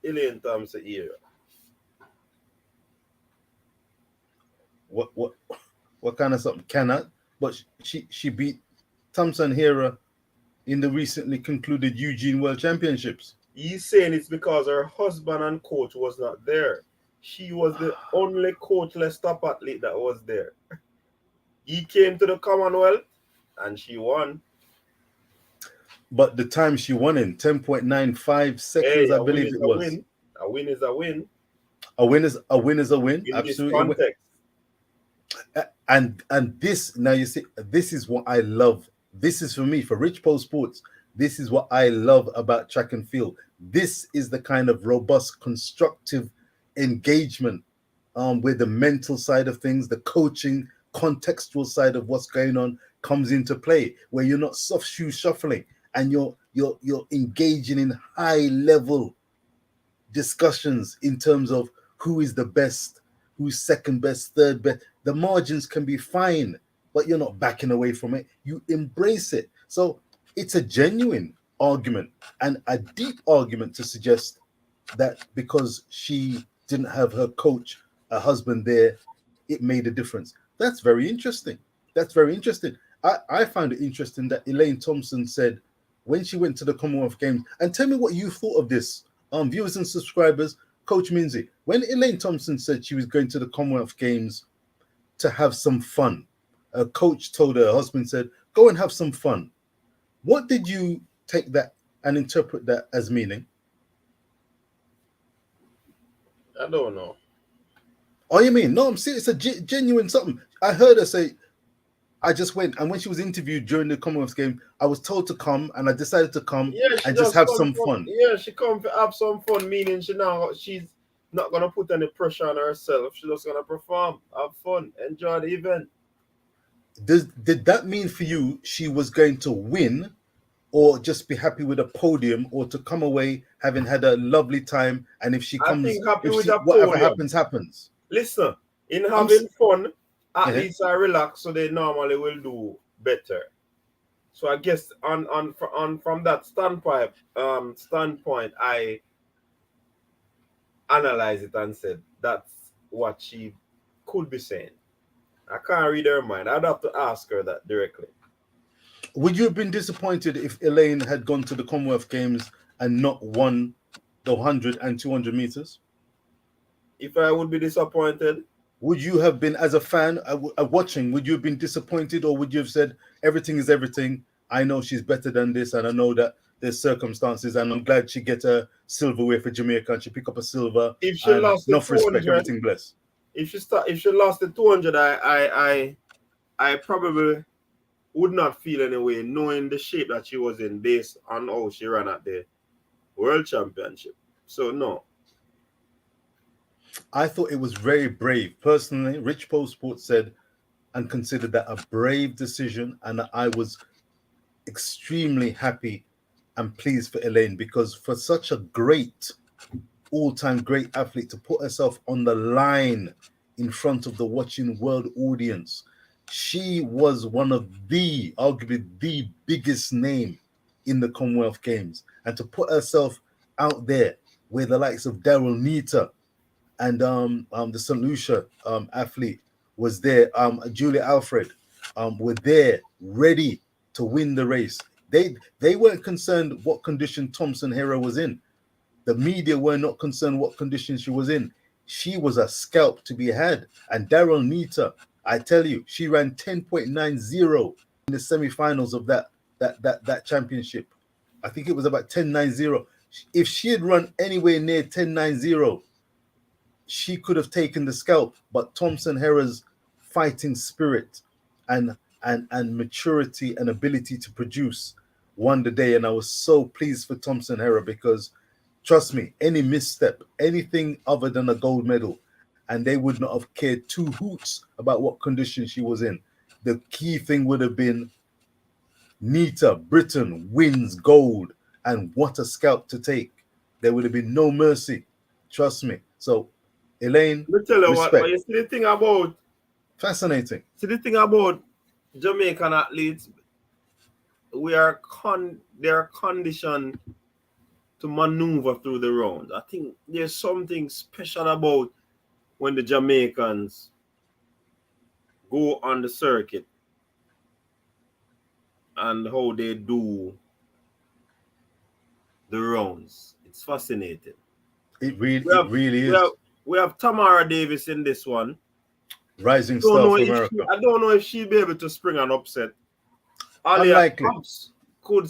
Elaine Thompson-Herah. What kind of something? Cannot, but she beat Thompson-Herah in the recently concluded Eugene World Championships. He's saying it's because her husband and coach was not there. She was the only coachless top athlete that was there. He came to the Commonwealth and she won. But the time she won in 10.95 seconds, I believe it was. A win is a win. A win is a win is a win. In Absolutely. this context. And this, now you see, this is what I love. This is for me, for Rich Post Sports. This is what I love about track and field. This is the kind of robust, constructive engagement where the mental side of things, the coaching, contextual side of what's going on comes into play, where you're not soft shoe shuffling and you're engaging in high level discussions in terms of who is the best, who's second best, third best. The margins can be fine, but you're not backing away from it. You embrace it. So it's a genuine argument and a deep argument to suggest that because she didn't have her coach, her husband there, it made a difference. That's very interesting. That's very interesting. I found it interesting that Elaine Thompson said when she went to the Commonwealth Games, and tell me what you thought of this, viewers and subscribers, Coach Minzy, when Elaine Thompson said she was going to the Commonwealth Games to have some fun, a coach told her husband said, go and have some fun. What did you take that and interpret that as meaning? I don't know. Oh, you mean? No, I'm serious. It's a genuine something. I heard her say, I just went. And when she was interviewed during the Commonwealth game, I was told to come and I decided to come and just have some fun. Yeah, she come to have some fun, meaning she's not going to put any pressure on herself. She's just going to perform, have fun, enjoy the event. Did that mean for you she was going to win or just be happy with a podium or to come away having had a lovely time? And if she comes, whatever happens. Listen, in having fun, athletes are relaxed, so they normally will do better. So I guess from that standpoint, I analyzed it and said that's what she could be saying. I can't read her mind. I'd have to ask her that directly. Would you have been disappointed if Elaine had gone to the Commonwealth Games and not won the 100 and 200 meters? If I would be disappointed? Would you have been, as a fan watching, would you have been disappointed, or would you have said, everything is everything, I know she's better than this, and I know that there's circumstances, and I'm glad she get a silverware for Jamaica, and she pick up a silver. If she lost the 200, respect, everything blessed. If she lost the 200, I probably would not feel any way, knowing the shape that she was in based on how she ran at the World Championship. So no. I thought it was very brave. Personally, Rich Post Sports said and considered that a brave decision, and I was extremely happy and pleased for Elaine, because for such a great, all-time great athlete to put herself on the line in front of the watching world audience. She was one of the, arguably the biggest name in the Commonwealth Games. And to put herself out there where the likes of Daryl Nita and the St. Lucia athlete was there, Julia Alfred were there ready to win the race. They weren't concerned what condition Thompson-Herah was in. The media were not concerned what condition she was in. She was a scalp to be had. And Daryl Nita, I tell you, she ran 10.90 in the semifinals of that championship. I think it was about 10.90. If she had run anywhere near 10.90, she could have taken the scalp. But Thompson-Herah's fighting spirit and maturity and ability to produce won the day. And I was so pleased for Thompson-Herah because, trust me, any misstep, anything other than a gold medal, and they would not have cared two hoots about what condition she was in. The key thing would have been Nita, Britain, wins gold, and what a scalp to take. There would have been no mercy. Trust me. So, Elaine, let me tell you respect. what you see the thing about... Fascinating. See the thing about Jamaican athletes, they are conditioned to maneuver through the rounds. I think there's something special about when the Jamaicans go on the circuit and how they do the rounds. It's fascinating. It really is. We have Tamara Davis in this one. Rising star for America. I don't know if she'll be able to spring an upset. Unlikely. Could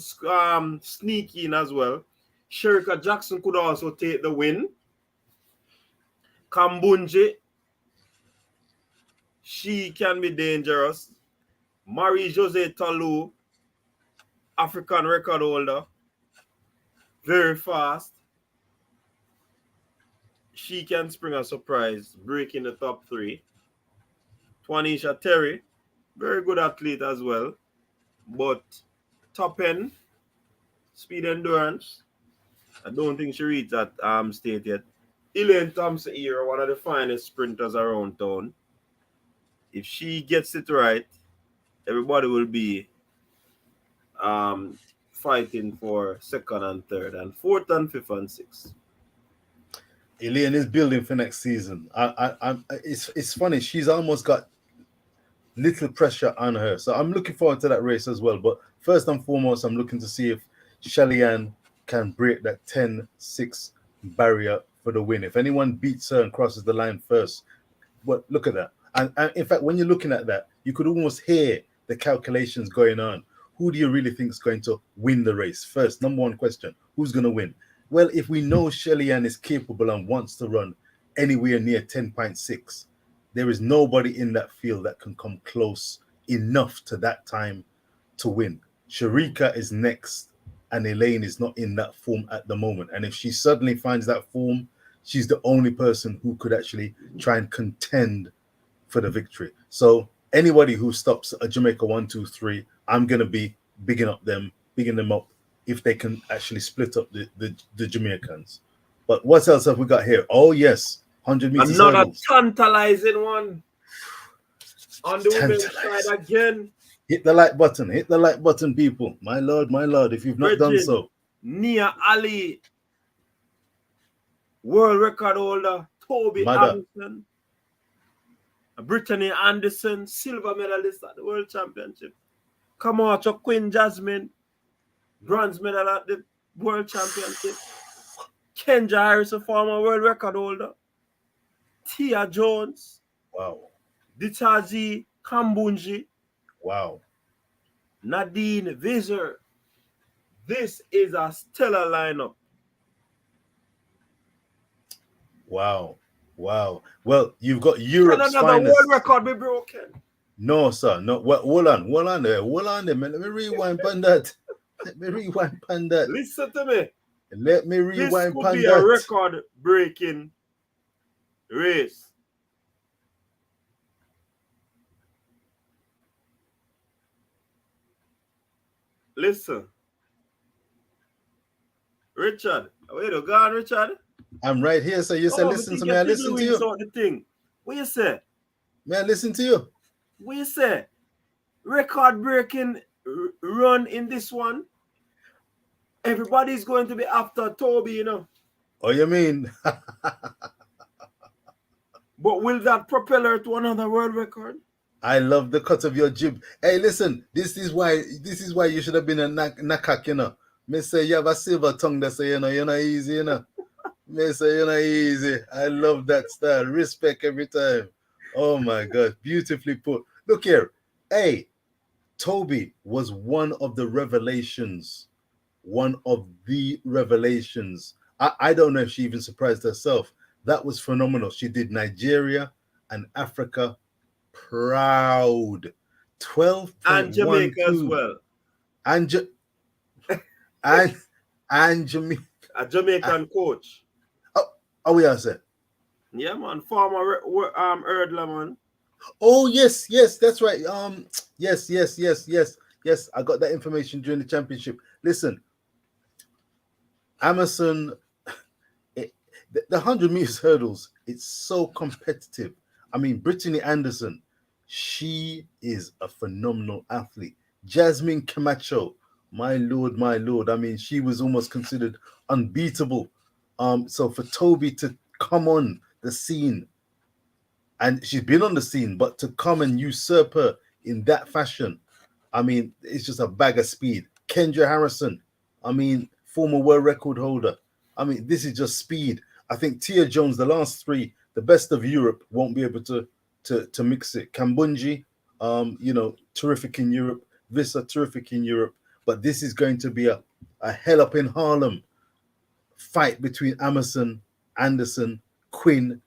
sneak in as well. Sherika Jackson could also take the win. Kambunji, she can be dangerous. Marie-José Talou, African record holder, very fast. She can spring a surprise, breaking the top 3. Twanisha Terry, very good athlete as well, but top end, speed endurance, I don't think she reached that state yet. Elaine Thompson-Herah, one of the finest sprinters around town. If she gets it right, everybody will be fighting for second and third, and fourth and fifth and sixth. Elaine is building for next season. It's funny. She's almost got little pressure on her, so I'm looking forward to that race as well. But first and foremost, I'm looking to see if Shelly-Ann can break that 10-6 barrier for the win. If anyone beats her and crosses the line first, but look at that. And in fact, when you're looking at that, you could almost hear the calculations going on. Who do you really think is going to win the race? First, number one question, who's going to win? Well, if we know Shelly-Ann is capable and wants to run anywhere near 10.6, there is nobody in that field that can come close enough to that time to win. Sherika is next, and Elaine is not in that form at the moment. And if she suddenly finds that form, she's the only person who could actually try and contend for the victory. So anybody who stops a Jamaica 1, 2, 3, I'm going to be bigging them up if they can actually split up the Jamaicans. But what else have we got here? Oh, yes. 100 meters Another hurdles. tantalizing one on the women's side again. Hit the like button, people. My lord, if you've not done so. Nia Ali, world record holder, Toby Anderson, Brittany Anderson, silver medalist at the World Championship. Camacho Queen Jasmine, bronze medal at the World Championship. Kenja Harris, a former world record holder. Tia Jones. Wow. Ditaji Kambunji. Wow. Nadine Visser. This is a stellar lineup. Wow. Well, you've got Europe's another finest. world record be broken. No, sir. No. Hold on there, man. Let me rewind on that. Listen to me. Let me rewind this could on be that. a record-breaking race. Listen. Richard. Where you go on, Richard? I'm right here, so you said listen to me, I listen to you. The thing. What you say? May I listen to you? What you say? Record-breaking run in this one. Everybody's going to be after Toby, you know. Oh, you mean? But will that propel her to another world record? I love the cut of your jib. Hey, listen, this is why you should have been a NACAC, you know. Me say you have a silver tongue that say, you're not easy, you know. Me say you're not easy. I love that style. Respect every time. Oh my God, beautifully put. Look here. Hey, Toby was one of the revelations. One of the revelations. I don't know if she even surprised herself. That was phenomenal. She did Nigeria and Africa proud. 12.12. And Jamaica as well. And Jamaica. A Jamaican coach. Oh, yeah, sir. Yeah, man. Former hurdler, man. Oh, yes, that's right. Yes. I got that information during the championship. Listen, Amazon, the 100 meters hurdles, it's so competitive. I mean, Brittany Anderson, she is a phenomenal athlete. Jasmine Camacho, my lord. I mean, she was almost considered unbeatable. So for Toby to come on the scene, and she's been on the scene, but to come and usurp her in that fashion, I mean, it's just a bag of speed. Kendra Harrison, I mean, former world record holder. I mean, this is just speed. I think Tia Jones, the last three, the best of Europe, won't be able to mix it. Kambunji, terrific in Europe. Vissa, terrific in Europe. But this is going to be a hell up in Harlem fight between Amazon, Anderson, Quinn,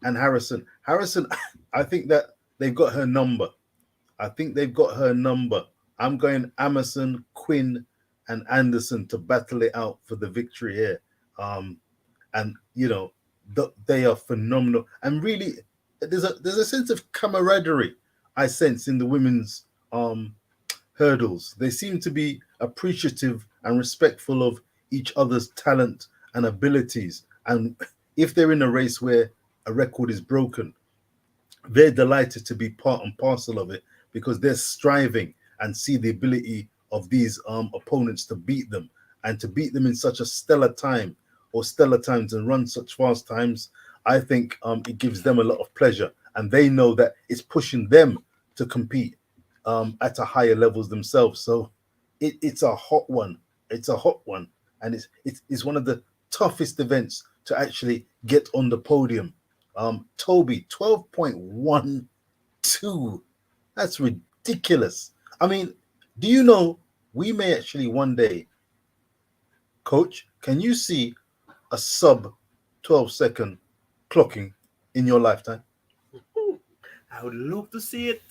and Harrison. Harrison, I think that they've got her number. I'm going Amazon, Quinn, and Anderson to battle it out for the victory here. And they are phenomenal. And really, there's a sense of camaraderie I sense in the women's hurdles. They seem to be appreciative and respectful of each other's talent and abilities. And if they're in a race where a record is broken, they're delighted to be part and parcel of it because they're striving and see the ability of these opponents to beat them, and to beat them in such a stellar time or stellar times and run such fast times. I think it gives them a lot of pleasure, and they know that it's pushing them to compete at a higher levels themselves. So it's a hot one. And it's one of the toughest events to actually get on the podium. Toby, 12.12. That's ridiculous. I mean, do you know we may actually one day, Coach, can you see a sub 12-second clocking in your lifetime? I would love to see it.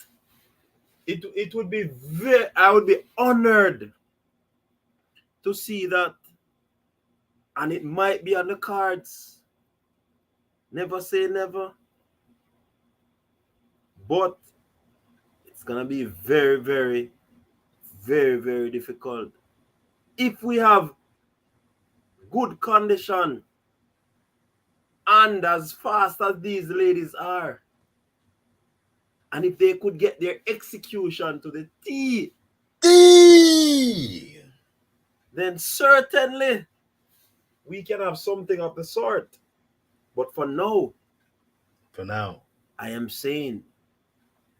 It would be I would be honored to see that. And it might be on the cards. Never say never. But it's going to be very, very, very, very difficult. If we have good condition and as fast as these ladies are, and if they could get their execution to the T, then certainly we can have something of the sort. But for now, I am saying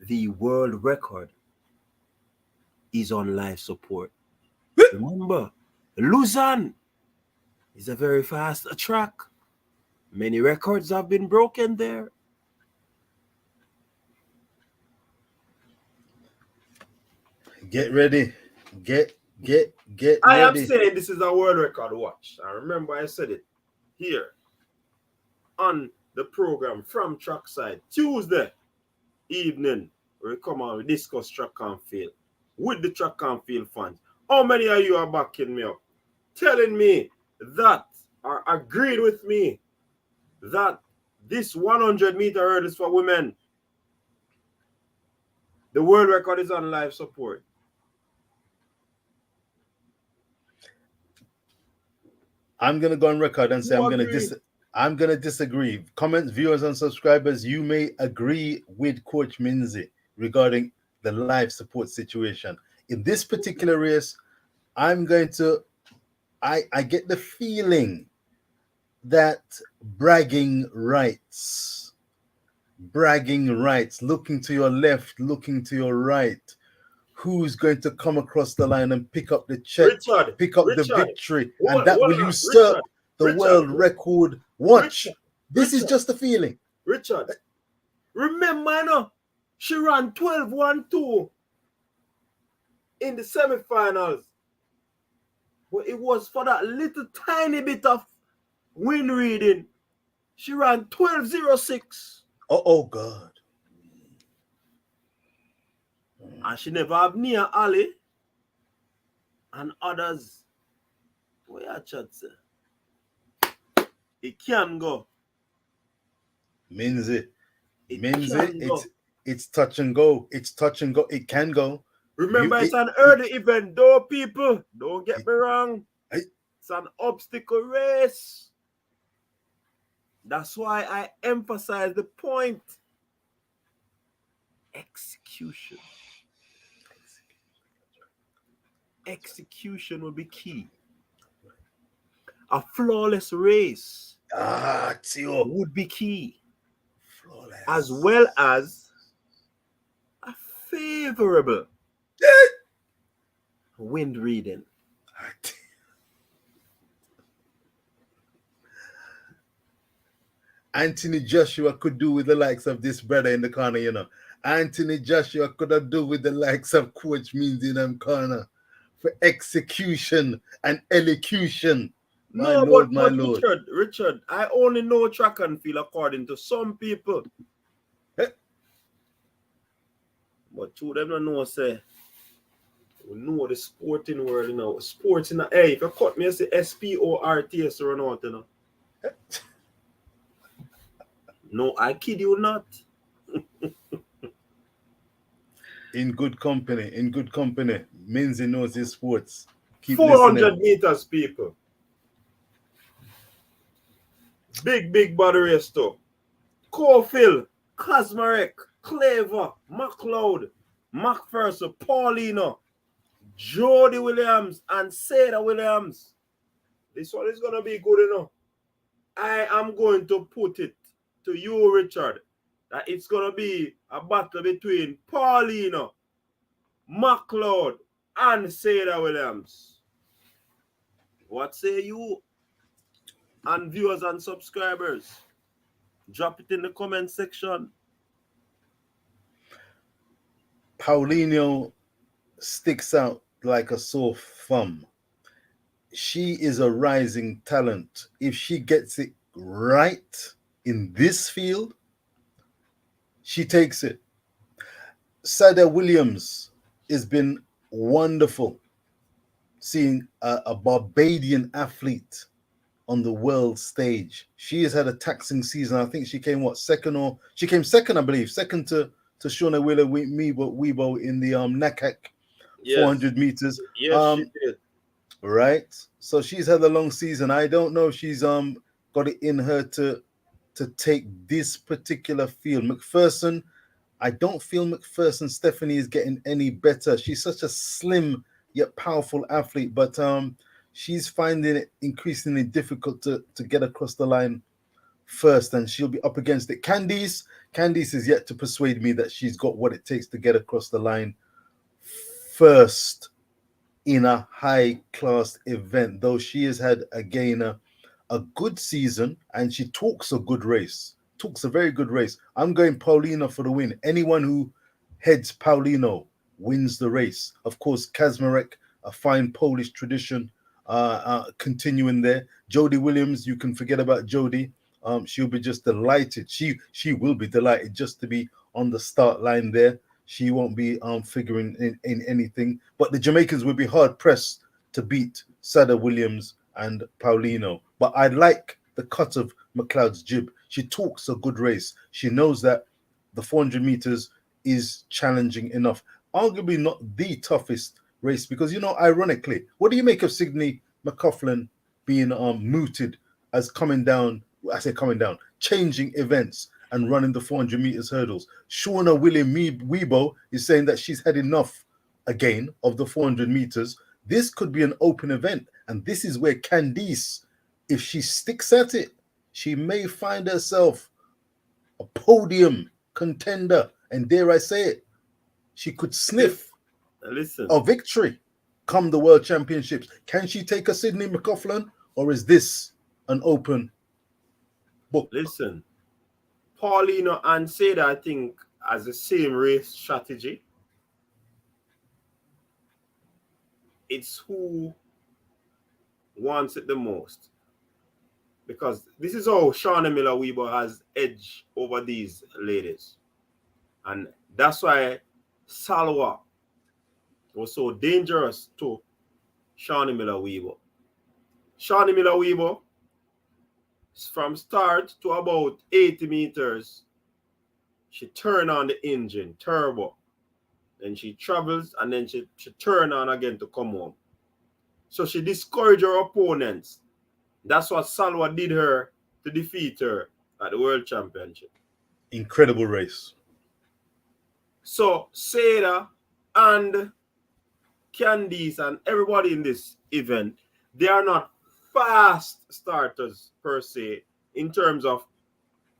the world record is on life support. Remember, Lausanne is a very fast track. Many records have been broken there. Get ready. Get ready. I am saying this is a world record watch. I remember I said it here on the program from Trackside Tuesday evening. We come on, we discuss track and field with the track and field fans. How many of you are backing me up, telling me that, or agreed with me that this 100-meter hurdles for women, the world record is on live support? I'm going to go on record and say I'm going to I'm going to disagree. Comments, viewers, and subscribers, you may agree with Coach Minzy regarding the life support situation. In this particular race, I'm going to, I get the feeling that bragging rights, looking to your left, looking to your right, who's going to come across the line and pick up the check, pick up the victory, and that will usurp the world record. Watch. This is just a feeling. Richard, remember, you know, she ran 12-1-2 in the semifinals. But it was for that little tiny bit of wind reading. She ran 12-06. Oh, God. And she never have near Ali and others. What you chat say? It can go. Minzy, it's touch and go. It's touch and go. It can go. Remember, it's an early event, though, people. Don't get me wrong. It's an obstacle race. That's why I emphasize the point. Execution. Execution will be key. A flawless race would be key. Flawless. As well as a favorable wind reading. Anthony Joshua could do with the likes of this brother in the corner, you know. Anthony Joshua could have do with the likes of Coach Means in them corner for execution and elocution. My Lord. Richard, I only know track and field according to some people. But two of them don't know, say, we know the sporting world, you know. Sports, you know. Hey, if you cut me, I say SPORTS run out, you know. No, I kid you not. In good company. Minzy knows his sports. Keep 400 listening. meters, people. Big body race too. Cofield, Kazmarek, Claver, McLeod, McPherson, Paulino, Jody Williams, and Sarah Williams. This one is going to be good enough. I am going to put it to you, Richard, that it's going to be a battle between Paulino, McLeod, and Sarah Williams. What say you? And viewers and subscribers, drop it in the comment section. Paulino sticks out like a sore thumb. She is a rising talent. If she gets it right in this field, she takes it. Sada Williams has been wonderful seeing a Barbadian athlete on the world stage. She has had a taxing season. I think she came second, I believe, second to Shauna Wheeler-Weibo in the NACAC 400 meters. Yes, she did. Right. So she's had a long season. I don't know if she's got it in her to take this particular field. McPherson, I don't feel McPherson Stephanie is getting any better. She's such a slim yet powerful athlete, but she's finding it increasingly difficult to get across the line first, and she'll be up against it. Candice is yet to persuade me that she's got what it takes to get across the line first in a high-class event, though she has had, again, a good season, and she talks a very good race. I'm going Paulino for the win. Anyone who heads Paulino wins the race. Of course, Kazmarek, a fine Polish tradition, continuing there. Jody Williams, you can forget about Jody. She'll be just delighted. She will be delighted just to be on the start line there. She won't be figuring in anything. But the Jamaicans will be hard-pressed to beat Sada Williams and Paulino. But I like the cut of McLeod's jib. She talks a good race. She knows that the 400 meters is challenging enough. Arguably not the toughest race because, ironically, what do you make of Sydney McCaughlin being mooted as coming down changing events and running the 400 meters hurdles. Shauna Willie-Weibo is saying that she's had enough again of the 400 meters. This could be an open event, and this is where Candice, if she sticks at it, she may find herself a podium contender, and dare I say it, she could sniff a victory come the World Championships. Can she take a Sydney McLaughlin, or is this an open book? Listen, Paulino and Seda, I think, has the same race strategy. It's who wants it the most. Because this is how Shauna Miller-Weibo has edge over these ladies. And that's why Salwa was so dangerous to Shauna Miller-Weibo. Shauna Miller-Weibo, from start to about 80 meters, she turned on the engine, turbo. Then she travels, and then she turn on again to come home. So she discouraged her opponents. That's what Salwa did her to defeat her at the World Championship. Incredible race. So Seda and Candice and everybody in this event, they are not fast starters per se in terms of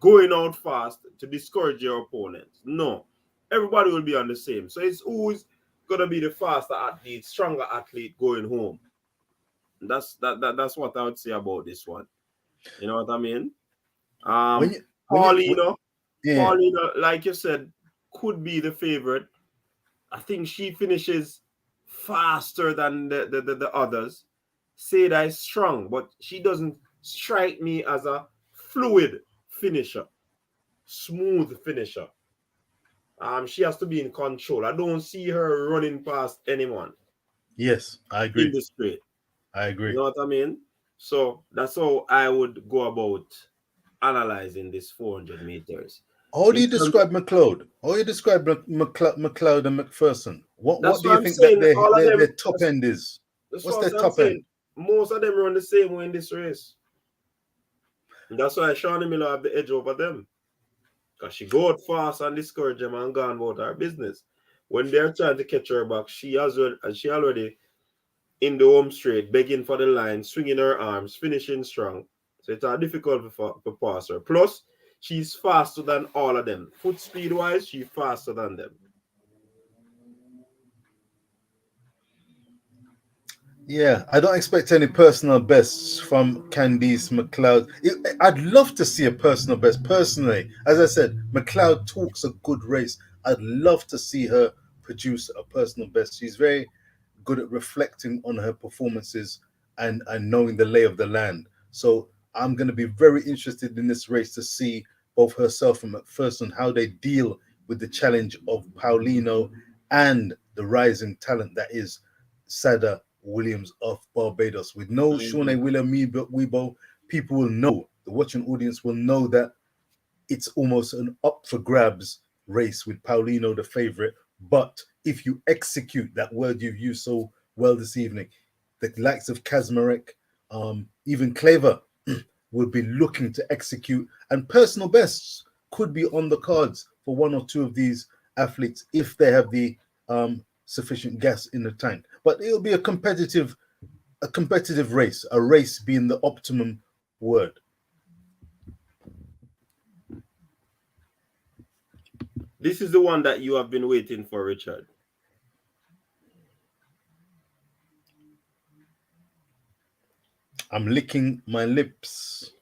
going out fast to discourage your opponents. No. Everybody will be on the same. So it's who's gonna be the faster athlete, stronger athlete going home. That's what I would say about this one. You know what I mean? Paulino, like you said, could be the favorite. I think she finishes faster than the others. Seda is strong, but she doesn't strike me as a fluid finisher, smooth finisher. She has to be in control. I don't see her running past anyone. Yes, I agree. In the straight. I agree. You know what I mean? So that's how I would go about analyzing this 400 meters. How do you describe McLeod? How do you describe McLeod and McPherson? What do you think that their top end is? What's their top end? Most of them run the same way in this race. And that's why Shauna Miller have the edge over them. Because she go out fast and discourage them and gone about her business. When they're trying to catch her back, she already in the home straight, begging for the line, swinging her arms, finishing strong. So it's difficult to pass her. Plus, she's faster than all of them. Foot speed-wise, she's faster than them. Yeah, I don't expect any personal bests from Candice McLeod. I'd love to see a personal best. Personally, as I said, McLeod talks a good race. I'd love to see her produce a personal best. She's very good at reflecting on her performances and knowing the lay of the land. So I'm going to be very interested in this race to see both herself and McPherson, how they deal with the challenge of Paulino and the rising talent that is Sada Williams of Barbados. With no Shauna Willie-Weibo, people will know, the watching audience will know that it's almost an up for grabs race with Paulino the favorite. But if you execute that word you've used so well this evening, the likes of Kazmarek, even Claver will be looking to execute, and personal bests could be on the cards for one or two of these athletes if they have the sufficient gas in the tank. But it'll be a competitive race, a race being the optimum word. This is the one that you have been waiting for, Richard. I'm licking my lips.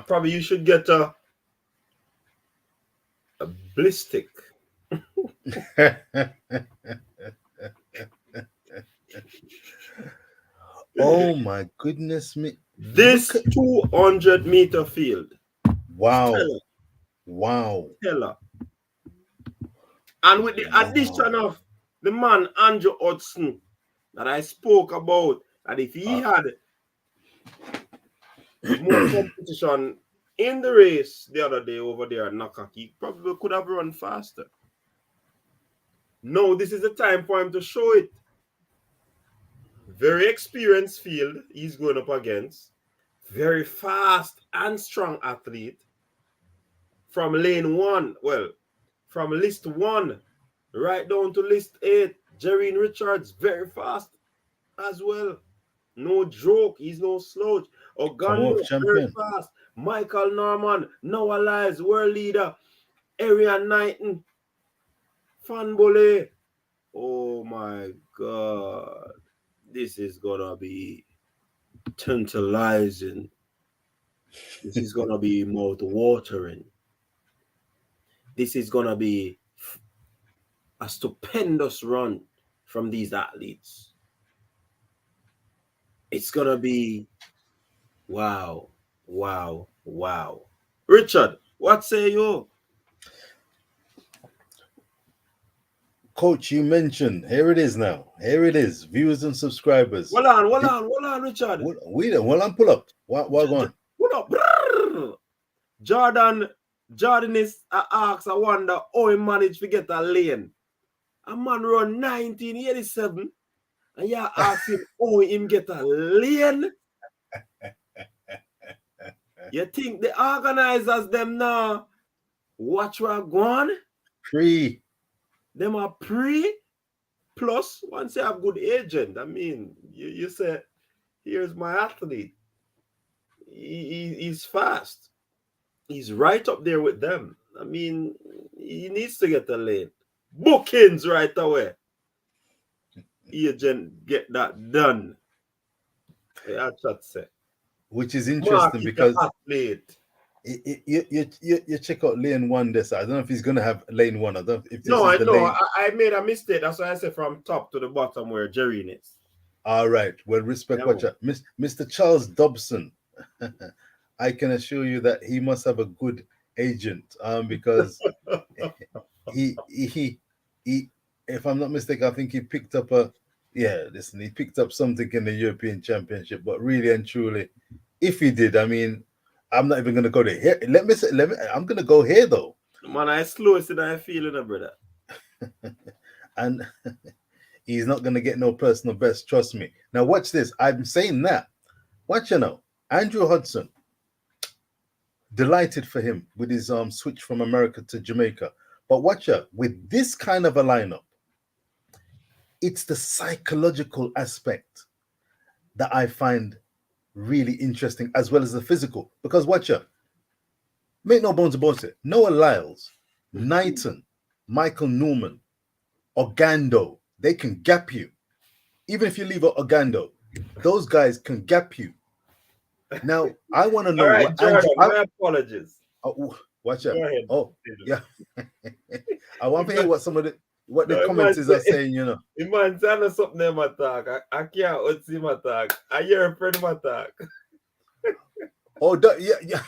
Probably you should get a blistic. Oh my goodness me. This 200-meter field. Wow. Stellar. Wow. Stellar. And with the addition of the man Andrew Hudson that I spoke about, that if he had more competition in the race the other day over there at NACAC, he probably could have run faster. No, this is the time for him to show it. Very experienced field he's going up against. very fast and strong athlete. From lane 1, well, from list 1 right down to list 8, Jerreen Richards, very fast as well. No joke, he's no slouch. Ogando, very fast. Michael Norman, now alive, world leader. Arian Knighton, Fanbole. Oh my God. This is gonna be tantalizing. This is gonna be mouth-watering. This is gonna be a stupendous run from these athletes. It's gonna be wow, wow, wow. Richard, what say you? Coach, you mentioned, here it is now. Here it is, viewers and subscribers. Hold on, Richard. Well, I'm pull up. What going? Pull up. Jordan is asks, I wonder how he managed to get a lane. A man run 1987, and you ask him how him get a lane? You think the organizers them now watch what going? Pre. Them are pre. Plus, once you have good agent, I mean, you say, here's my athlete. He's fast. He's right up there with them. I mean, he needs to get the lane. Bookings right away. Agent get that done. Yeah, that's it. Which is interesting because athlete. You check out lane 1 this. I don't know if he's gonna have lane 1. I don't know if this I is the know. lane. I made a mistake. That's why I said from top to the bottom where Jerreen is. All right. Well, respect what Mr. Charles Dobson. I can assure you that he must have a good agent. Because he if I'm not mistaken, I think he picked up he picked up something in the European Championship, but really and truly, if he did, I mean, I'm not even gonna go there. Here, I'm gonna go here though. Man, I slowest in I feeling, brother. And he's not gonna get no personal best, trust me. Now watch this. I'm saying that. Watch Andrew Hudson. Delighted for him with his switch from America to Jamaica. But watch out, with this kind of a lineup, it's the psychological aspect that I find really interesting, as well as the physical. Because watch out, make no bones about it, Noah Lyles, Knighton, Michael Norman, Ogando, they can gap you. Even if you leave out Ogando, those guys can gap you. Now, I want to know. All right, Jordan, my apologies. Watch out. Oh, yeah. I want to hear what the commenters are saying, The man saying something in my talk. I can't see my talk. I hear a friend of my talk. Oh, yeah.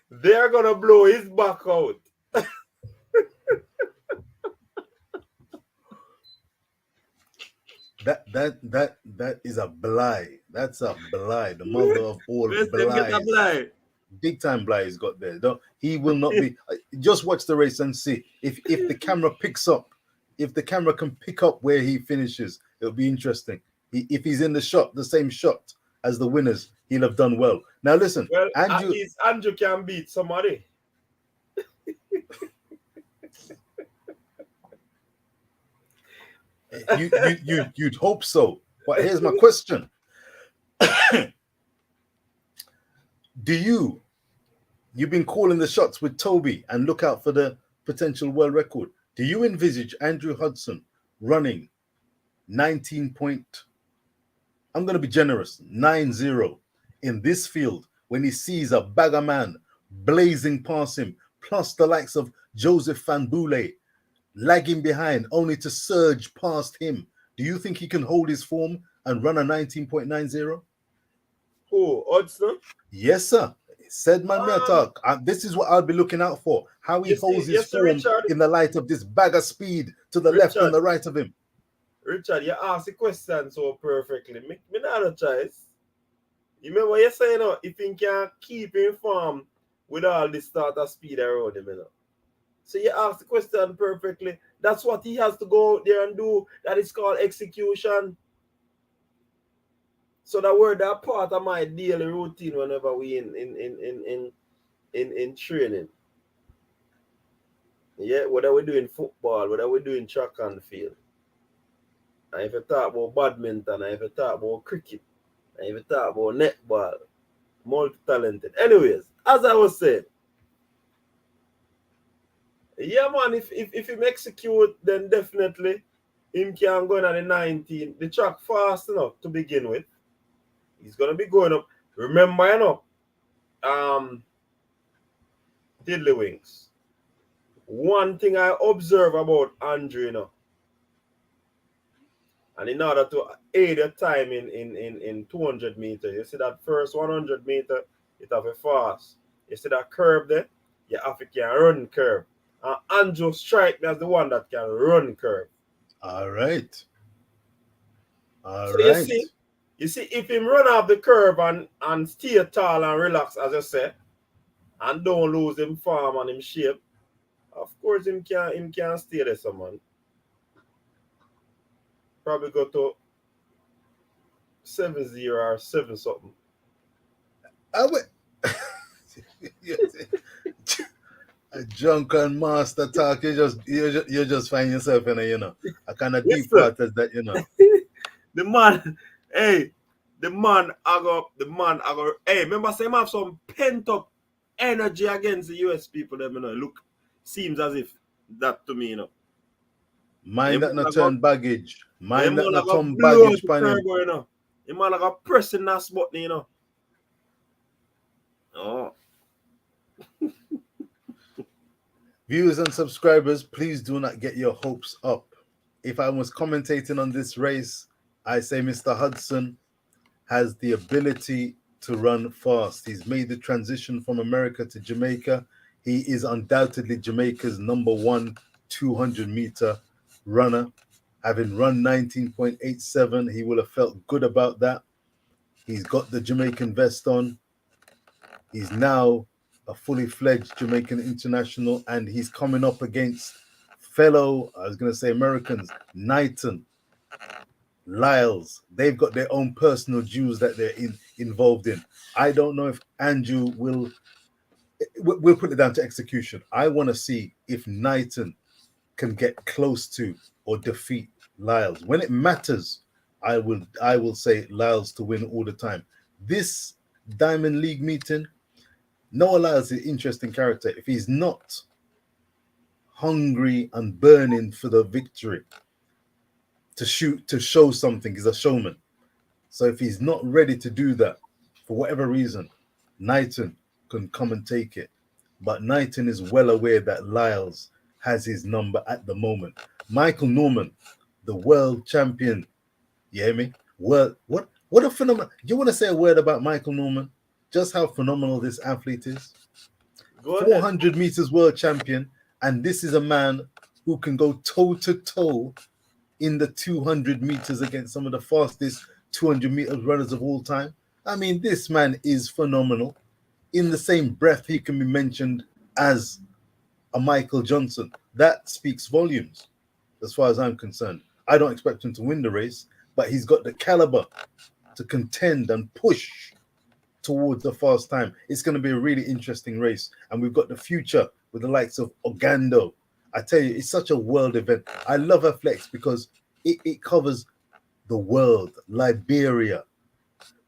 They're going to blow his back out. That is a blie. That's a blie. The mother of all blies. Big time blie he's got there. He will not be. Just watch the race and see if the camera picks up. If the camera can pick up where he finishes, it'll be interesting. If he's in the same shot as the winners, he'll have done well. Now listen, Andrew can beat somebody. You'd hope so. But here's my question. You've been calling the shots with Toby and look out for the potential world record. Do you envisage Andrew Hudson running 19 point, I'm going to be generous, 9-0 in this field when he sees a bagger man blazing past him, plus the likes of Joseph Van Boule lagging behind only to surge past him? Do you think he can hold his form and run a 19.90? Who, Hudson? Yes, sir. Said my talk. This is what I'll be looking out for. How he holds his form in the light of this bag of speed to the left and the right of him. Richard, you asked the question so perfectly. Me not a choice. You remember what you're saying? If he can keep informed with all this starter speed around him. So you asked the question perfectly. That's what he has to go out there and do. That is called execution. So that part of my daily routine whenever we in training. Yeah, whether we're doing football, whether we're doing track and field. And if you talk about badminton, and if you talk about cricket, and if you talk about netball, multi-talented. Anyways, as I was saying, yeah, man, if him execute, then definitely him can go in at the 19. The track fast enough to begin with. He's gonna be going up. Remember, you know, Tiddlywinks. One thing I observe about Andrew, you know, and in order to aid your time in 200 meters, you see that first 100 meter, it have a fast. You see that curve there, you have to can run curve. And Andrew strike me as the one that can run curve. All right. So you see, if him run off the curve and stay tall and relax, as I said, and don't lose him form and him shape, of course him can stay there, someone. Probably go to 7-0 or 7 something. I went. A drunken master talk. You just find yourself in a kind of deep waters that The man, hey, hey, remember say him have some pent up energy against the US people, them, look, seems as if that to me, Mind that not turn baggage. Mind that not turn baggage pan him. The man like a pressing that button, Oh. Viewers and subscribers, please do not get your hopes up. If I was commentating on this race, I say Mr. Hudson has the ability to run fast. He's made the transition from America to Jamaica. He is undoubtedly Jamaica's #1 200-meter runner. Having run 19.87, he will have felt good about that. He's got the Jamaican vest on. He's now a fully fledged Jamaican international, and he's coming up against fellow, I was going to say Americans, Knighton, Lyles. They've got their own personal dues that they're involved in. I don't know if Andrew will put it down to execution. I want to see if Knighton can get close to or defeat Lyles. When it matters, I will say Lyles to win all the time. This Diamond League meeting, Noah Lyles is an interesting character. If he's not hungry and burning for the victory, to show something, he's a showman. So if he's not ready to do that, for whatever reason, Knighton can come and take it. But Knighton is well aware that Lyles has his number at the moment. Michael Norman, the world champion. You hear me? What a phenomenon. You want to say a word about Michael Norman? Just how phenomenal this athlete is? 400 meters world champion. And this is a man who can go toe-to-toe in the 200 meters against some of the fastest 200 meters runners of all time. I mean, this man is phenomenal. In the same breath, he can be mentioned as a Michael Johnson. That speaks volumes, as far as I'm concerned. I don't expect him to win the race, but he's got the caliber to contend and push towards the fast time. It's going to be a really interesting race, and we've got the future with the likes of Ogando. I tell you, it's such a world event. I love Athletics because it covers the world. Liberia,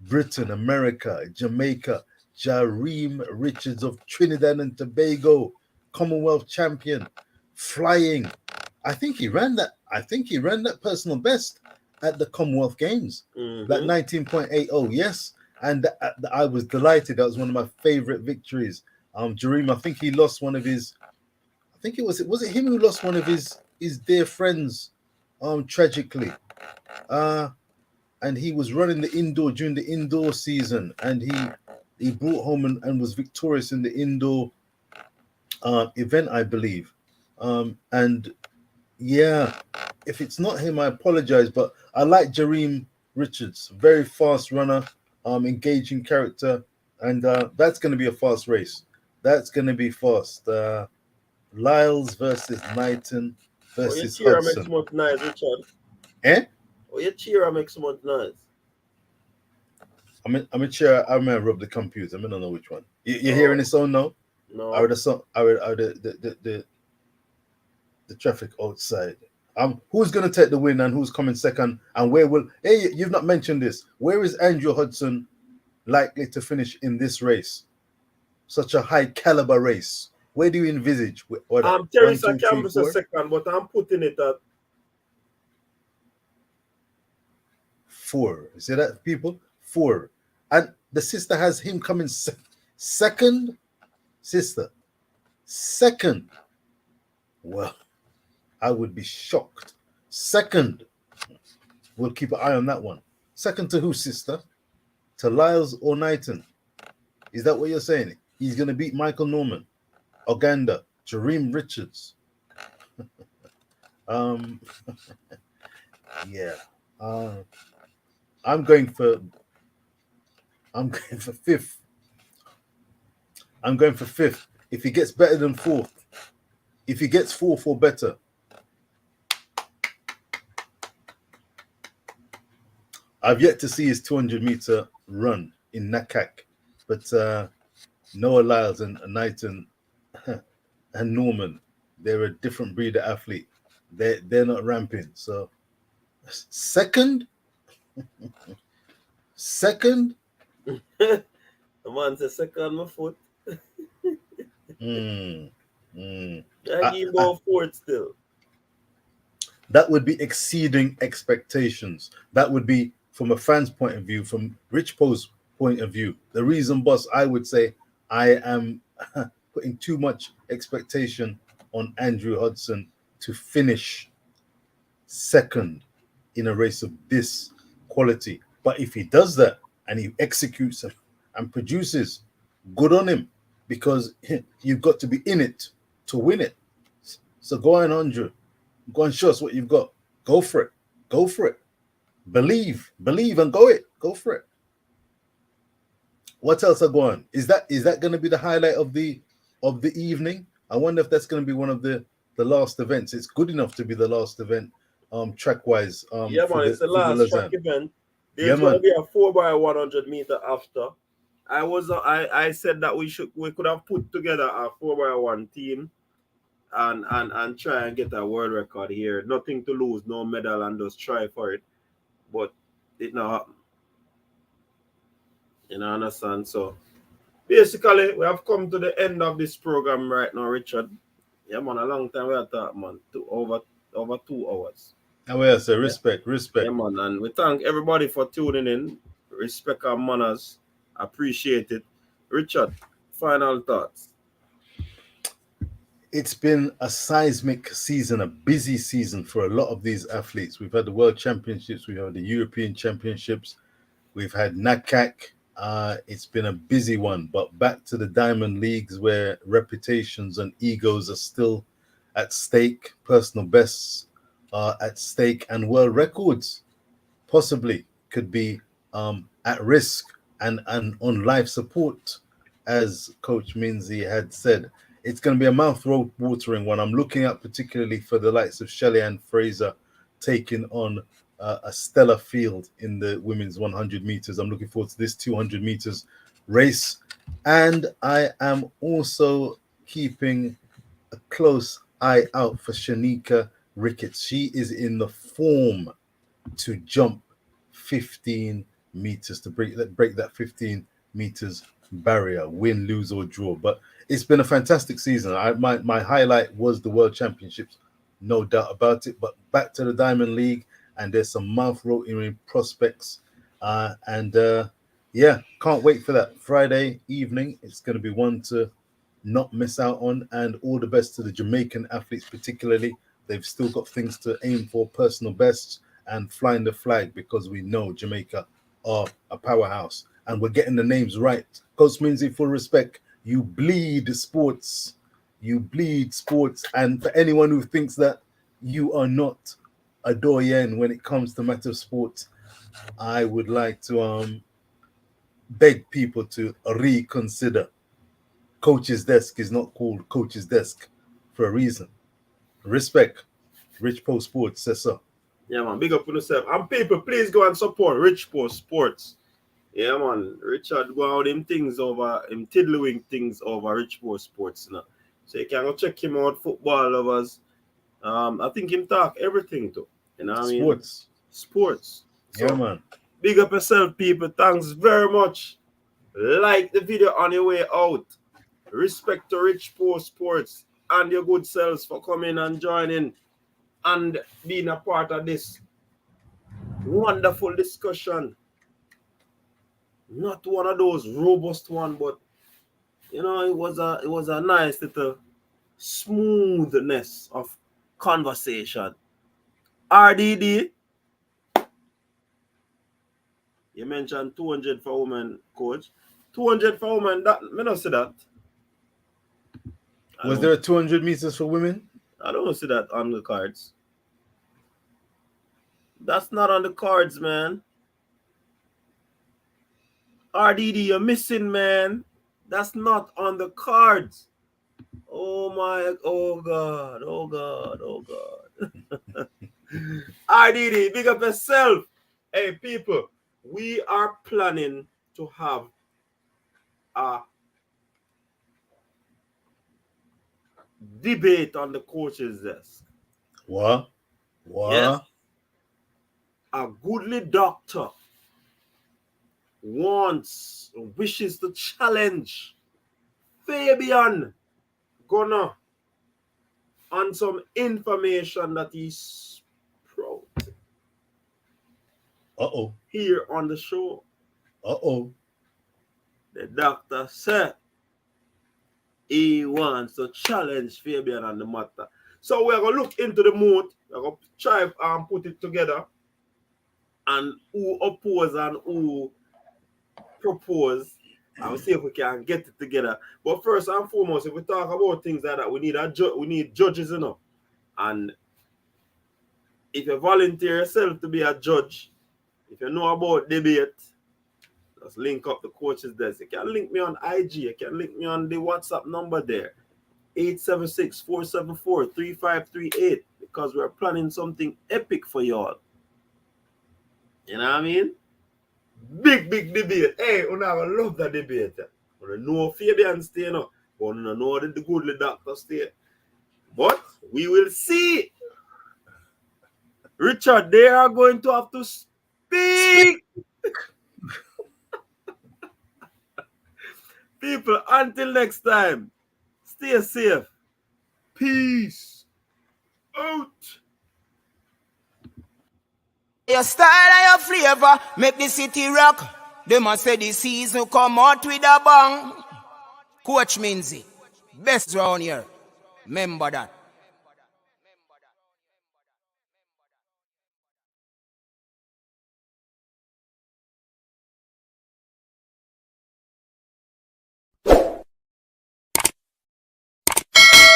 Britain, America, Jamaica, Jareem Richards of Trinidad and Tobago, Commonwealth champion, flying. I think he ran that personal best at the Commonwealth Games, that 19.80. Yes, and I was delighted. That was one of my favorite victories. Jareem, I think he lost one of his. I think it was him who lost one of his dear friends, tragically. And he was running the indoor during the indoor season, and he brought home and was victorious in the indoor event, I believe. And yeah, if it's not him, I apologize, but I like Jareem Richards, very fast runner, engaging character, and that's going to be a fast race. That's going to be fast. Lyles versus Knighton versus Hudson. Makes much nice, Richard. Eh? Oh, your cheer makes much nice. I'm sure I'm gonna rub the computer. I don't know which one. You're Oh, hearing the sound now? no. Or the sound? Or the traffic outside? Who's gonna take the win and who's coming second? And where will? Hey, you've not mentioned this. Where is Andrew Hudson likely to finish in this race? Such a high caliber race. Where do you envisage? What? 1, Teresa 2, 3, Campbell's a 4? second, but I'm putting it at 4. You see that, people? 4. And the sister has him coming second. Sister, second. Well, I would be shocked. Second. We'll keep an eye on that one. Second to who, sister? To Lyles or Knighton? Is that what you're saying? He's going to beat Michael Norman, Oganda, Jareem Richards. Yeah. I'm going for 5th. I'm going for 5th. If he gets better than 4th, if he gets 4th or better, I've yet to see his 200-meter run in NACAC, but Noah Lyles and Knighton and Norman, they're a different breed of athlete. They're not ramping. So second. the man says second my foot. I give him 4th still. That would be exceeding expectations. That would be, from a fan's point of view, from Rich Poe's point of view. The reason, boss, I would say I am putting too much expectation on Andrew Hudson to finish second in a race of this quality. But if he does that and he executes and produces, good on him, because you've got to be in it to win it. So go on, Andrew. Go and show us what you've got. Go for it. Go for it. Believe and go for it. What else are going? Is that going to be the highlight of the evening? I wonder if that's going to be one of the last events. It's good enough to be the last event, track wise. Yeah, man, it's the last track event. There's going to be a 4x100 meter after. I said that we could have put together a 4x1 team and try and get a world record here. Nothing to lose, no medal, and just try for it. But it not happen. You know, understand? So basically, we have come to the end of this program right now, Richard. Yeah, man, a long time we are talking, man. Over 2 hours. Oh, yeah, sir. Respect. Yeah, man. And we thank everybody for tuning in. Respect our manners. Appreciate it. Richard, final thoughts. It's been a seismic season, a busy season for a lot of these athletes. We've had the World Championships, we've had the European Championships, we've had NACAC. It's been a busy one, but back to the Diamond Leagues where reputations and egos are still at stake, personal bests are at stake, and world records possibly could be at risk and on life support, as Coach Minzy had said. It's going to be a mouth-watering one. I'm looking at particularly for the likes of Shelly-Ann Fraser taking on a stellar field in the women's 100 meters. I'm looking forward to this 200 meters race. And I am also keeping a close eye out for Shanika Ricketts. She is in the form to jump 15 meters, to break that 15 meters barrier, win, lose, or draw. But it's been a fantastic season. My highlight was the World Championships, no doubt about it. But back to the Diamond League, and there's some mouth-watering prospects. Yeah, can't wait for that Friday evening. It's going to be one to not miss out on. And all the best to the Jamaican athletes, particularly. They've still got things to aim for, personal bests, and flying the flag, because we know Jamaica are a powerhouse. And we're getting the names right. Coach Minzy, full respect. You bleed sports. You bleed sports. And for anyone who thinks that you are not a doyen when it comes to matter of sports, I would like to beg people to reconsider. Coach's desk is not called Coach's desk for a reason. Respect. Rich Post Sports says so. Yeah, man. Big up on yourself. And people, please go and support Rich Post Sports. Yeah, man. Richard go out him tiddling things over Richport Sports now. So you can go check him out, football lovers. I think him talk everything too. You know what I mean? Sports. So, Yeah, man. big up yourself, people. Thanks very much. Like the video on your way out. Respect to Richport Sports and your good selves for coming and joining and being a part of this wonderful discussion. Not one of those robust one, but you know, it was a nice little smoothness of conversation. RDD, you mentioned 200 for women, coach. 200 for women, that me not see that. Was there a 200 meters for women? I don't see that on the cards. That's not on the cards, man. RDD, you're missing, man. That's not on the cards. Oh God. RDD, big up yourself. Hey, people, we are planning to have a debate on the coach's desk. What? Yes. A goodly doctor wishes to challenge Fabian Gunner on some information that he's proud here on the show. The doctor said he wants to challenge Fabian on the matter. So we're going to look into the mood. We're going to try and put it together. And who oppose and who propose. And we'll see if we can get it together. But first and foremost, if we talk about things like that, we need judges, you know. And if you volunteer yourself to be a judge, if you know about debate, just link up the coach's desk. You can link me on IG. You can link me on the WhatsApp number there. 876-474-3538. Because we're planning something epic for y'all. You know what I mean? Big debate. Hey, we're not going to love that debate. We don't know Fabian stay now. We don't know the good doctor stay. But we will see. Richard, they are going to have to speak. People, until next time, stay safe. Peace out. Your style and your flavor make the city rock. They must say the season come out with a bang. Coach Minzy, best round here. Remember that.